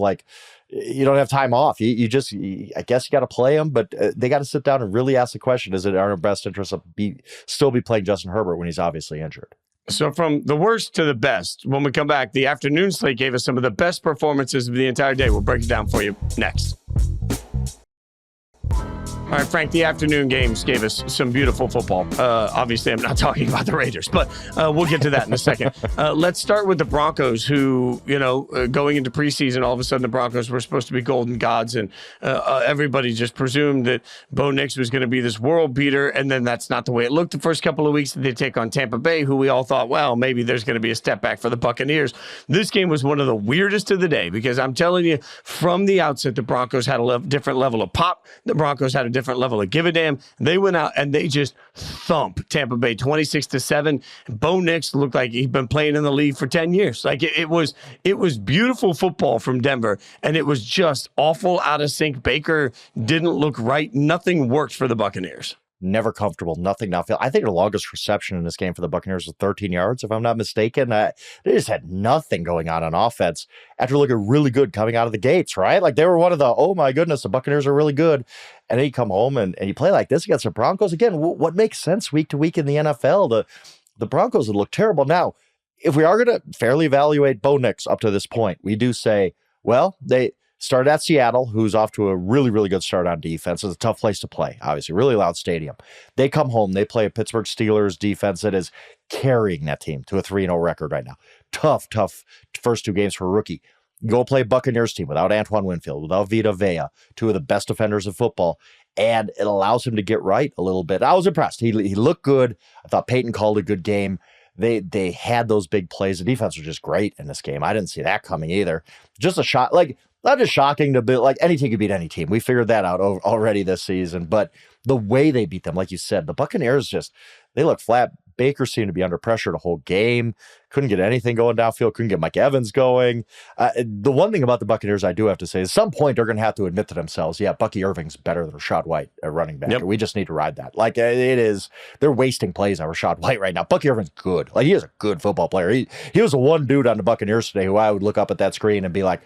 time off. I guess you got to play him, but they got to sit down and really ask the question: is it in our best interest to still be playing Justin Herbert when he's obviously injured? So from the worst to the best, when we come back, the afternoon slate gave us some of the best performances of the entire day. We'll break it down for you next. All right, Frank, the afternoon games gave us some beautiful football. Obviously, I'm not talking about the Raiders, but we'll get to that in a second. Let's start with the Broncos, who, going into preseason, all of a sudden the Broncos were supposed to be golden gods, and everybody just presumed that Bo Nix was going to be this world beater, and then that's not the way it looked the first couple of weeks. They take on Tampa Bay, who we all thought, well, maybe there's going to be a step back for the Buccaneers. This game was one of the weirdest of the day, because I'm telling you, from the outset, the Broncos had a different level of pop. The Broncos had a different level of give a damn. They went out and they just thump Tampa Bay 26-7. Bo Nix looked like he'd been playing in the league for 10 years. Like it was beautiful football from Denver, and it was just awful, out of sync. Baker didn't look right. Nothing worked for the Buccaneers. Never comfortable, nothing not feel. I think the longest reception in this game for the Buccaneers was 13 yards, if I'm not mistaken. They just had nothing going on offense after looking really good coming out of the gates, right? Like they were one of the, oh my goodness, the Buccaneers are really good. And then you come home and you play like this against the Broncos. Again, what makes sense week to week in the NFL? The Broncos would look terrible. Now, if we are going to fairly evaluate Bo Nix up to this point, we do say, well, they started at Seattle, who's off to a really, really good start on defense. It's a tough place to play, obviously, really loud stadium. They come home, they play a Pittsburgh Steelers defense that is carrying that team to a 3-0 record right now. Tough first two games for a rookie. Go play a Buccaneers team without Antoine Winfield, without Vita Vea, two of the best defenders of football, and it allows him to get right a little bit. I was impressed. He looked good. I thought Peyton called a good game. They had those big plays. The defense was just great in this game. I didn't see that coming either. Just a shot, not just shocking to be like any team could beat any team. We figured that out already this season, but the way they beat them, like you said, the Buccaneers they look flat. Baker seemed to be under pressure the whole game. Couldn't get anything going downfield. Couldn't get Mike Evans going. The one thing about the Buccaneers I do have to say is at some point they're going to have to admit to themselves, yeah, Bucky Irving's better than Rashad White at running back. Yep. We just need to ride that. Like they're wasting plays on Rashad White right now. Bucky Irving's good. Like he is a good football player. He was the one dude on the Buccaneers today who I would look up at that screen and be like,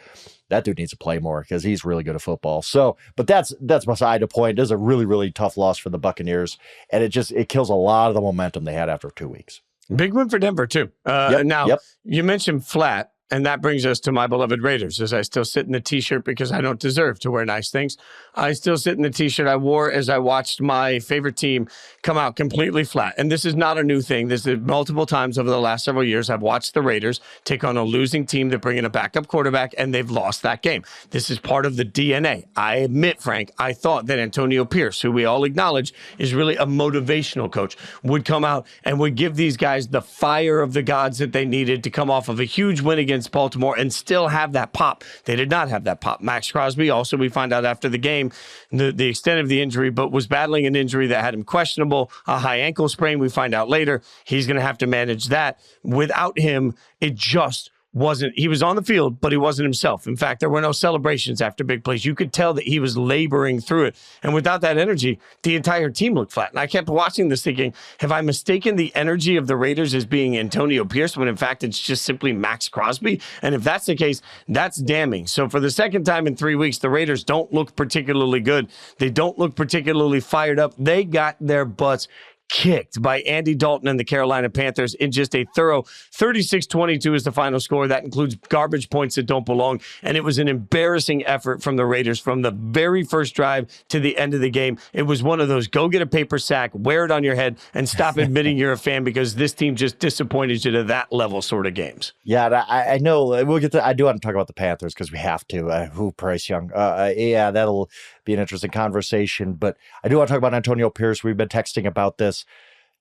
that dude needs to play more because he's really good at football. So, but that's beside the point. It is a really, really tough loss for the Buccaneers, and it kills a lot of the momentum they had after 2 weeks. Big win for Denver, too. You mentioned flat, and that brings us to my beloved Raiders, as I still sit in the T-shirt because I don't deserve to wear nice things. I still sit in the T-shirt I wore as I watched my favorite team come out completely flat. And this is not a new thing. This is multiple times over the last several years. I've watched the Raiders take on a losing team. They're bringing a backup quarterback, and they've lost that game. This is part of the DNA. I admit, Frank, I thought that Antonio Pierce, who we all acknowledge is really a motivational coach, would come out and would give these guys the fire of the gods that they needed to come off of a huge win against Baltimore and still have that pop. They did not have that pop. Max Crosby, also, we find out after the game, the extent of the injury, but was battling an injury that had him questionable, a high ankle sprain. We find out later he's going to have to manage that. Without him, it just wasn't, he was on the field, but he wasn't himself. In fact, there were no celebrations after big plays. You could tell that he was laboring through it. And without that energy, the entire team looked flat. And I kept watching this thinking, have I mistaken the energy of the Raiders as being Antonio Pierce, when in fact it's just simply Max Crosby? And if that's the case, that's damning. So for the second time in 3 weeks, the Raiders don't look particularly good. They don't look particularly fired up. They got their butts kicked by Andy Dalton and the Carolina Panthers in just a thorough 36-22 is the final score. That includes garbage points that don't belong. And it was an embarrassing effort from the Raiders from the very first drive to the end of the game. It was one of those, go get a paper sack, wear it on your head, and stop admitting you're a fan, because this team just disappointed you to that level sort of games. Yeah, I know. We'll get to, I do want to talk about the Panthers because we have to. Bryce Young. Yeah, that'll be an interesting conversation. But I do want to talk about Antonio Pierce. We've been texting about this.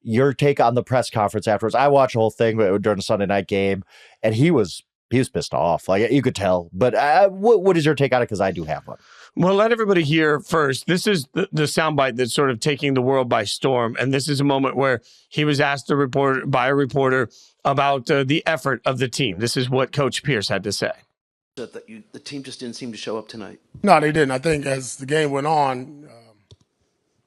your take on the press conference afterwards. I watched the whole thing during the Sunday night game, and he was pissed off. Like, you could tell. But what is your take on it? Because I do have one. Well, let everybody hear first. This is the soundbite that's sort of taking the world by storm. And this is a moment where he was asked by a reporter about the effort of the team. This is what Coach Pierce had to say. That the team just didn't seem to show up tonight. No, they didn't. I think as the game went on,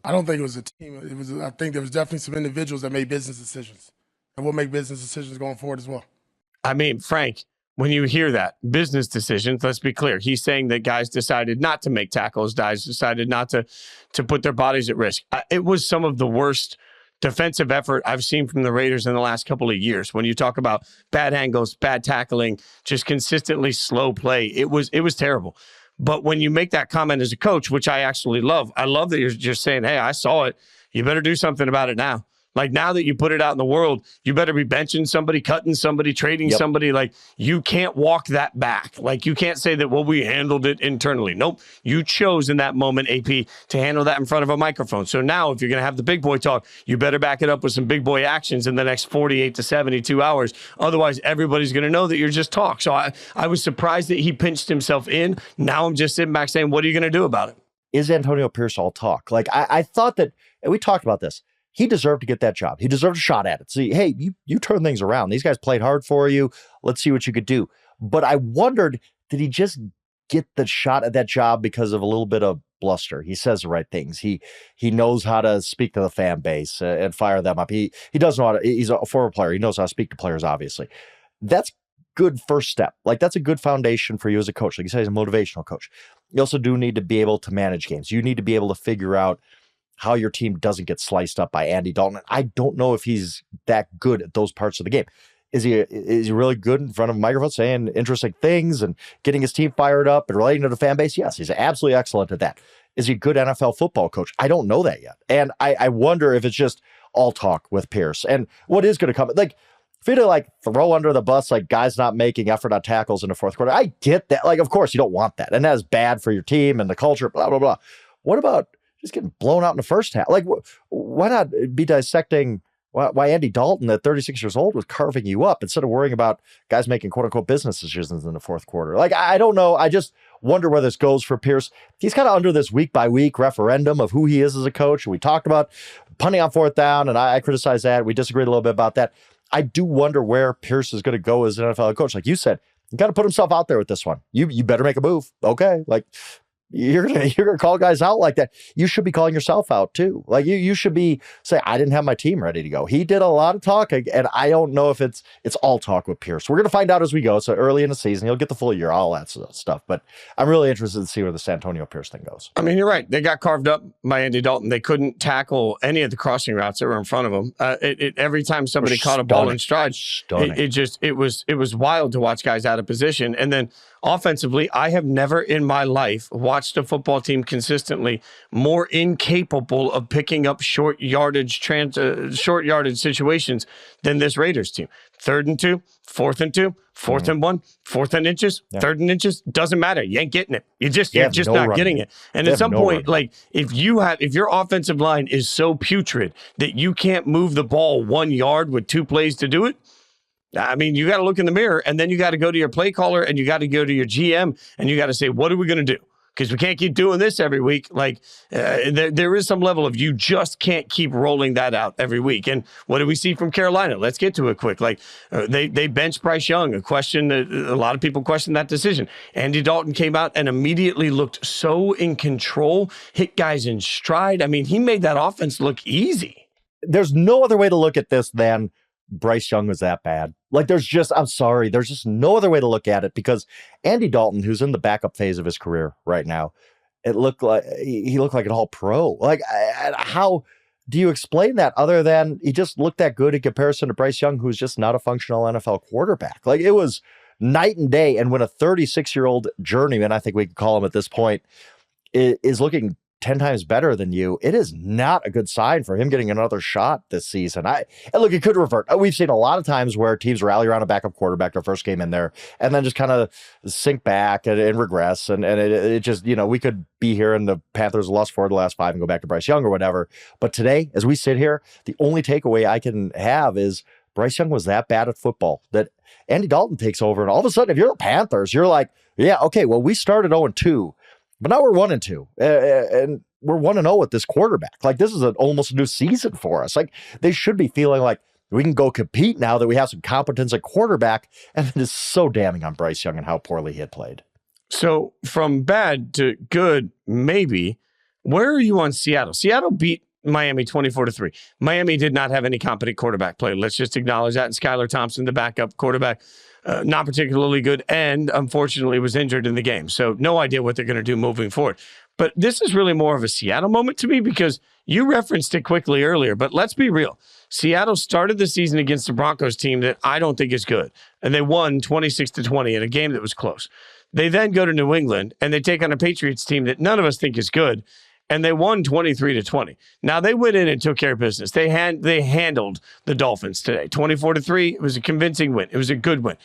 I don't think it was a team. I think there was definitely some individuals that made business decisions. And we'll make business decisions going forward as well. I mean, Frank, when you hear that, business decisions, let's be clear. He's saying that guys decided not to make tackles, guys decided not to put their bodies at risk. It was some of the worst defensive effort I've seen from the Raiders in the last couple of years. When you talk about bad angles, bad tackling, just consistently slow play, it was terrible. But when you make that comment as a coach, which I actually love, I love that you're just saying, hey, I saw it. You better do something about it now. Like, now that you put it out in the world, you better be benching somebody, cutting somebody, trading somebody. Like, you can't walk that back. Like, you can't say that, well, we handled it internally. Nope. You chose in that moment, AP, to handle that in front of a microphone. So now if you're going to have the big boy talk, you better back it up with some big boy actions in the next 48 to 72 hours. Otherwise, everybody's going to know that you're just talk. So I was surprised that he pinched himself in. Now I'm just sitting back saying, what are you going to do about it? Is Antonio Pierce all talk? Like, I thought that, and we talked about this, he deserved to get that job. He deserved a shot at it. See, hey, you turn things around. These guys played hard for you. Let's see what you could do. But I wondered, did he just get the shot at that job because of a little bit of bluster? He says the right things. He knows how to speak to the fan base and fire them up. He does know how to, he's a former player. He knows how to speak to players, obviously. That's good first step. Like, that's a good foundation for you as a coach. Like you said, he's a motivational coach. You also do need to be able to manage games. You need to be able to figure out how your team doesn't get sliced up by Andy Dalton. I don't know if he's that good at those parts of the game. Is he really good in front of a microphone saying interesting things and getting his team fired up and relating to the fan base? Yes, he's absolutely excellent at that. Is he a good NFL football coach? I don't know that yet. And I wonder if it's just all talk with Pierce. And what is going to come, like, for you to like throw under the bus, like guys not making effort on tackles in the fourth quarter, I get that. Like, of course you don't want that. And that's bad for your team and the culture, blah, blah, blah. What about just getting blown out in the first half? Like, why not be dissecting why Andy Dalton at 36 years old was carving you up instead of worrying about guys making quote unquote business decisions in the fourth quarter? Like, I don't know. I just wonder where this goes for Pierce. He's kind of under this week by week referendum of who he is as a coach. We talked about punting on fourth down, and I criticized that. We disagreed a little bit about that. I do wonder where Pierce is going to go as an NFL coach. Like you said, he got to put himself out there with this one. You better make a move. Okay. Like, you're gonna call guys out like that. You should be calling yourself out too. Like you should be say, I didn't have my team ready to go. He did a lot of talking, and I don't know if it's all talk with Pierce. We're gonna find out as we go. So early in the season, he'll get the full year, all that stuff. But I'm really interested to see where the Santonio Pierce thing goes. I mean, you're right. They got carved up by Andy Dalton. They couldn't tackle any of the crossing routes that were in front of them. Every time somebody caught a ball in stride, it was wild to watch guys out of position. And then offensively, I have never in my life watched a football team consistently more incapable of picking up short yardage situations than this Raiders team. 3rd and 2, 4th and 2, 4th and 1, 4th and inches, 3rd and inches, doesn't matter. You ain't getting it. You're just not getting it. And at some point, like if your offensive line is so putrid that you can't move the ball 1 yard with 2 plays to do it, I mean, you got to look in the mirror, and then you got to go to your play caller, and you got to go to your GM, and you got to say, what are we going to do? Because we can't keep doing this every week. Like, there is some level of you just can't keep rolling that out every week. And what do we see from Carolina? Let's get to it quick. Like, they benched Bryce Young. A lot of people questioned that decision. Andy Dalton came out and immediately looked so in control, hit guys in stride. I mean, he made that offense look easy. There's no other way to look at this than Bryce Young was that bad. Like, there's just no other way to look at it, because Andy Dalton, who's in the backup phase of his career right now, he looked like an all pro. Like, how do you explain that other than he just looked that good in comparison to Bryce Young, who's just not a functional NFL quarterback? Like, it was night and day. And when a 36-year-old journeyman, I think we could call him at this point, is looking 10 times better than you, it is not a good sign for him getting another shot this season. And look, it could revert. We've seen a lot of times where teams rally around a backup quarterback their first game in there and then just kind of sink back and regress. And it just, we could be here and the Panthers lost 4 of the last 5 and go back to Bryce Young or whatever. But today, as we sit here, the only takeaway I can have is Bryce Young was that bad at football that Andy Dalton takes over. And all of a sudden, if you're the Panthers, you're like, yeah, okay, well, we started 0-2. But now we're 1-2, and we're 1-0 with this quarterback. Like, this is almost a new season for us. Like, they should be feeling like we can go compete now that we have some competence at quarterback. And it is so damning on Bryce Young and how poorly he had played. So from bad to good, maybe. Where are you on Seattle? Seattle beat Miami 24-3. Miami did not have any competent quarterback play. Let's just acknowledge that. And Skylar Thompson, the backup quarterback, not particularly good, and unfortunately was injured in the game. So no idea what they're going to do moving forward. But this is really more of a Seattle moment to me because you referenced it quickly earlier, but let's be real. Seattle started the season against the Broncos team that I don't think is good, and they won 26-20 in a game that was close. They then go to New England, and they take on a Patriots team that none of us think is good, and they won 23-20. Now, they went in and took care of business. They handled the Dolphins today. 24-3, it was a convincing win. It was a good win.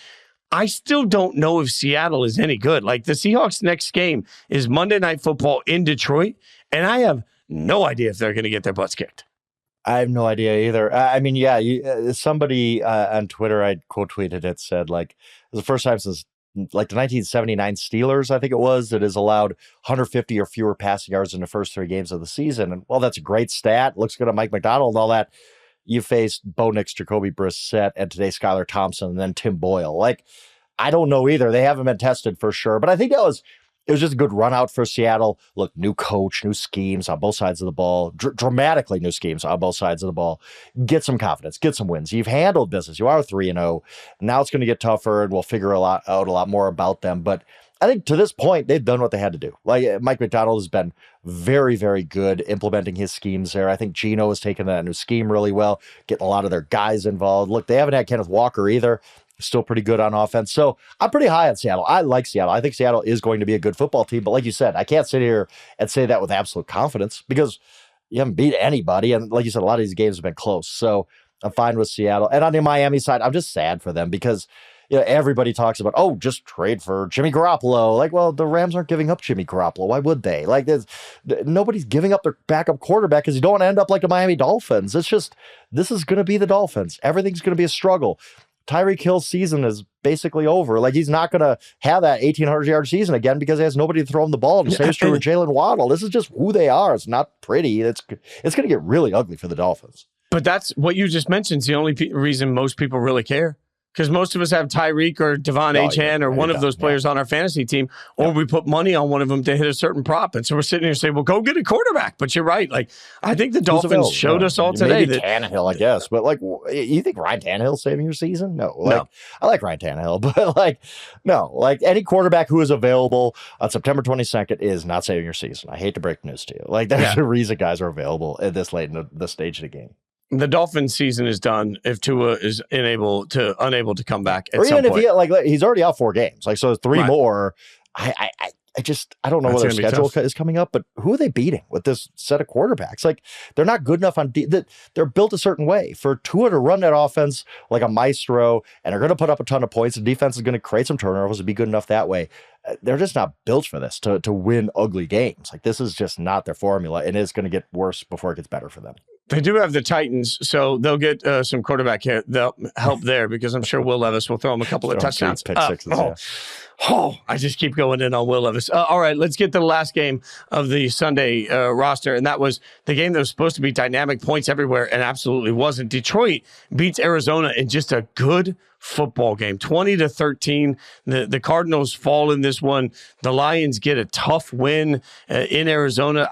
I still don't know if Seattle is any good. Like, the Seahawks' next game is Monday Night Football in Detroit, and I have no idea if they're going to get their butts kicked. I have no idea either. I mean, yeah, somebody on Twitter, I quote tweeted it, said, like, it was the first time since like the 1979 Steelers, I think it was, that has allowed 150 or fewer passing yards in the first 3 games of the season. And well, that's a great stat. Looks good on Mike McDonald and all that. You faced Bo Nix, Jacoby Brissett, and today Skylar Thompson, and then Tim Boyle. Like, I don't know either. They haven't been tested for sure. But I think it was just a good run out for Seattle. Look, new coach, new schemes on both sides of the ball, dramatically new schemes on both sides of the ball. Get some confidence, get some wins. You've handled business. You are 3-0. Now it's going to get tougher, and we'll figure out a lot more about them. But I think to this point, they've done what they had to do. Like, Mike McDonald has been very, very good implementing his schemes there. I think Gino has taken that new scheme really well, getting a lot of their guys involved. Look, they haven't had Kenneth Walker either. Still pretty good on offense. So I'm pretty high on Seattle. I like Seattle. I think Seattle is going to be a good football team. But like you said, I can't sit here and say that with absolute confidence because you haven't beat anybody. And like you said, a lot of these games have been close. So I'm fine with Seattle. And on the Miami side, I'm just sad for them because everybody talks about, just trade for Jimmy Garoppolo. Like, well, the Rams aren't giving up Jimmy Garoppolo. Why would they? Like, nobody's giving up their backup quarterback because you don't want to end up like the Miami Dolphins. It's just, this is going to be the Dolphins. Everything's going to be a struggle. Tyreek Hill's season is basically over. Like, he's not going to have that 1,800-yard season again because he has nobody to throw him the ball. And the same is true with Jalen Waddle. This is just who they are. It's not pretty. It's going to get really ugly for the Dolphins. But that's what you just mentioned is the only reason most people really care. Because most of us have Tyreek or Devon Achane or one of those players on our fantasy team, or we put money on one of them to hit a certain prop. And so we're sitting here saying, well, go get a quarterback. But you're right. Like, I think the Dolphins showed us all today. Maybe Tannehill, I guess. But, like, you think Ryan Tannehill's saving your season? No. Like, no. I like Ryan Tannehill, but, like, no. Like, any quarterback who is available on September 22nd is not saving your season. I hate to break news to you. Like, there's a reason guys are available at this late in the stage of the game. The Dolphins season is done if Tua is unable to come back at or some even point. If he's already out 4 games. Like, so 3 more. I don't know what their schedule is coming up, but who are they beating with this set of quarterbacks? Like, they're not good enough on they're built a certain way for Tua to run that offense like a maestro, and they're going to put up a ton of points. The defense is going to create some turnovers and be good enough that way. They're just not built for this to win ugly games. Like, this is just not their formula, and it's going to get worse before it gets better for them. They do have the Titans, so they'll get some quarterback help there because I'm sure Will Levis will throw him a couple of touchdowns. Pick sixes, I just keep going in on Will Levis. All right, let's get to the last game of the Sunday roster, and that was the game that was supposed to be dynamic, points everywhere, and absolutely wasn't. Detroit beats Arizona in just a good football game, 20-13. The Cardinals fall in this one. The Lions get a tough win in Arizona.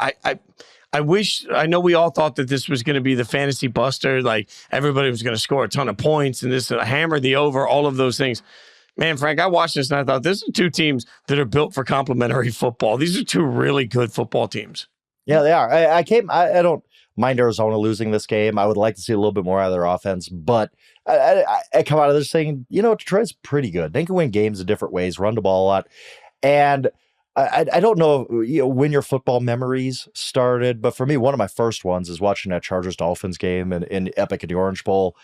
I know we all thought that this was going to be the fantasy buster, like everybody was going to score a ton of points and this hammer the over, all of those things. Man, Frank, I watched this and I thought this are 2 teams that are built for complementary football. These are 2 really good football teams. Yeah, they are. I don't mind Arizona losing this game. I would like to see a little bit more out of their offense, but I come out of this saying, Detroit's pretty good. They can win games in different ways, run the ball a lot. And I don't know, when your football memories started, but for me, one of my first ones is watching that Chargers-Dolphins game in Epic at the Orange Bowl.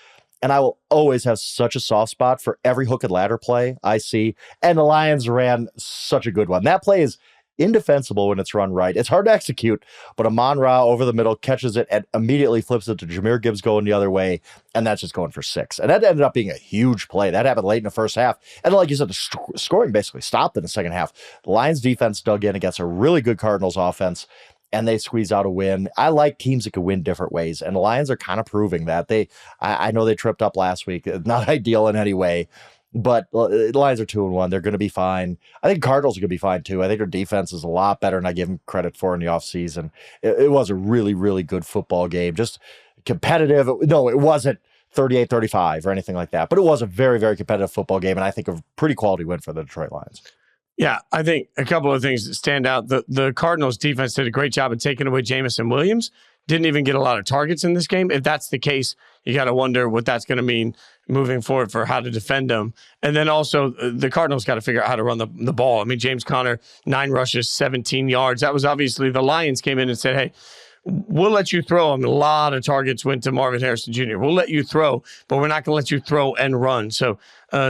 And I will always have such a soft spot for every hook and ladder play I see. And the Lions ran such a good one. That play is indefensible when it's run right. It's hard to execute, but Amon-Ra over the middle catches it and immediately flips it to Jahmyr Gibbs going the other way, and that's just going for 6. And that ended up being a huge play. That happened late in the first half. And like you said, the scoring basically stopped in the second half. The Lions defense dug in against a really good Cardinals offense, and they squeeze out a win. I like teams that can win different ways, and the Lions are kind of proving that. I know they tripped up last week. Not ideal in any way, but the Lions are 2-1. They're going to be fine. I think Cardinals are going to be fine too. I think their defense is a lot better than I give them credit for in the offseason. It was a really, really good football game. Just competitive. No, it wasn't 38-35 or anything like that, but it was a very, very competitive football game, and I think a pretty quality win for the Detroit Lions. Yeah, I think a couple of things that stand out. The Cardinals defense did a great job of taking away Jamison Williams. Didn't even get a lot of targets in this game. If that's the case, you got to wonder what that's going to mean moving forward for how to defend them. And then also the Cardinals got to figure out how to run the ball. I mean, James Conner, 9 rushes, 17 yards. That was obviously the Lions came in and said, hey, we'll let you throw. A lot of targets went to Marvin Harrison Jr. We'll let you throw, but we're not going to let you throw and run. So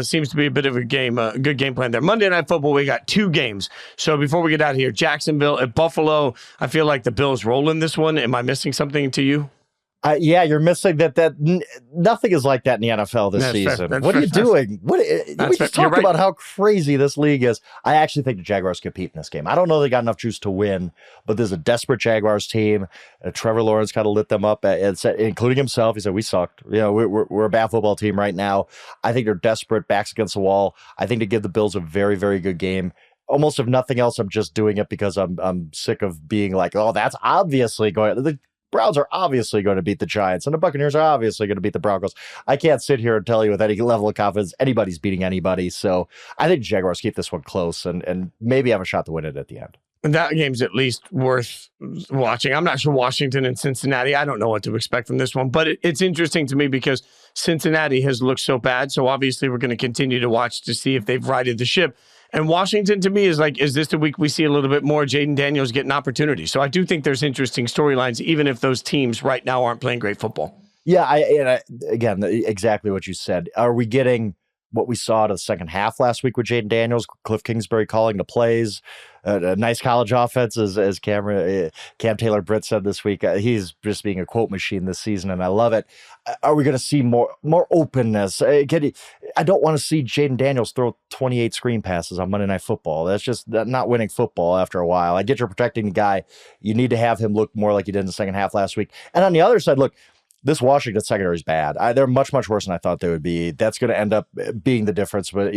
seems to be a bit of a good game plan there. Monday Night Football, we got 2 games. So before we get out of here, Jacksonville at Buffalo. I feel like the Bills roll in this one. Am I missing something to you? Yeah, you're missing that. Nothing is like that in the NFL this season. What are you doing? We just talked about how crazy this league is. I actually think the Jaguars compete in this game. I don't know they got enough juice to win, but there's a desperate Jaguars team. Trevor Lawrence kind of lit them up, including himself. He said, we sucked. We're a bad football team right now. I think they're desperate, backs against the wall. I think to give the Bills a very, very good game. Almost if nothing else, I'm just doing it because I'm sick of being like, oh, that's obviously going. The Browns are obviously going to beat the Giants, and the Buccaneers are obviously going to beat the Broncos. I can't sit here and tell you with any level of confidence anybody's beating anybody. So I think Jaguars keep this one close and maybe have a shot to win it at the end. And that game's at least worth watching. I'm not sure Washington and Cincinnati. I don't know what to expect from this one, but it's interesting to me because Cincinnati has looked so bad. So obviously we're going to continue to watch to see if they've righted the ship. And Washington, to me, is like, is this the week we see a little bit more Jaden Daniels getting opportunities? So I do think there's interesting storylines, even if those teams right now aren't playing great football. Yeah, again, exactly what you said. Are we getting what we saw to the second half last week with Jaden Daniels, Cliff Kingsbury calling the plays, a nice college offense, as Cam Taylor Britt said this week. He's just being a quote machine this season, and I love it. Are we going to see more openness? I don't want to see Jaden Daniels throw 28 screen passes on Monday Night Football. That's just not winning football after a while. I get you're protecting the guy. You need to have him look more like he did in the second half last week. And on the other side, look, this Washington secondary is bad. They're much, much worse than I thought they would be. That's going to end up being the difference, but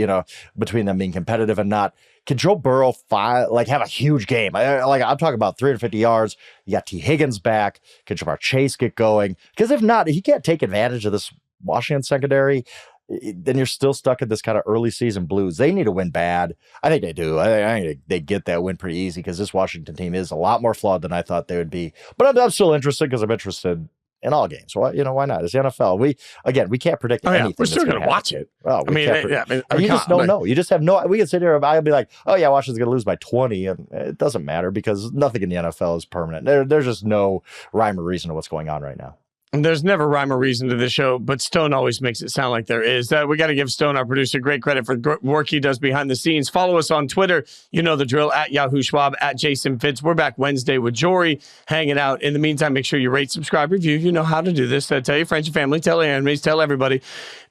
between them being competitive and not. Can Joe Burrow have a huge game? I'm talking about 350 yards. You got T. Higgins back. Can Jamar Chase get going? Because if not, he can't take advantage of this Washington secondary. Then you're still stuck in this kind of early season blues. They need to win bad. I think they do. I think they get that win pretty easy because this Washington team is a lot more flawed than I thought they would be. But I'm still interested because I'm interested in all games. Why not? It's the NFL. We can't predict anything. We're still going to watch it. Oh, you just don't know. You just have no. We can sit here and I'll be like, oh yeah, Washington's going to lose by 20, and it doesn't matter because nothing in the NFL is permanent. There's just no rhyme or reason to what's going on right now. There's never rhyme or reason to this show, but Stone always makes it sound like there is. We got to give Stone, our producer, great credit for the work he does behind the scenes. Follow us on Twitter. You know the drill, at Yahoo Schwab, at Jason Fitz. We're back Wednesday with Jory hanging out. In the meantime, make sure you rate, subscribe, review. You know how to do this. Tell your friends, your family, tell your enemies, tell everybody.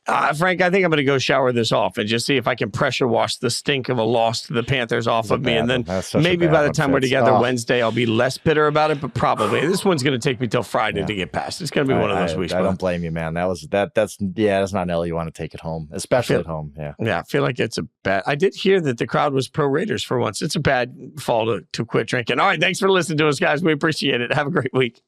Frank, I think I'm going to go shower this off and just see if I can pressure wash the stink of a loss to the Panthers off of me. And then maybe by the time we're together Wednesday, I'll be less bitter about it, but probably. This one's going to take me till Friday to get past. It's going to be one of those weeks. I don't blame you, man. That's not an L you want to take it home, especially at home. Yeah, I feel like it's a bad. I did hear that the crowd was pro Raiders for once. It's a bad fall to quit drinking. All right, thanks for listening to us, guys. We appreciate it. Have a great week.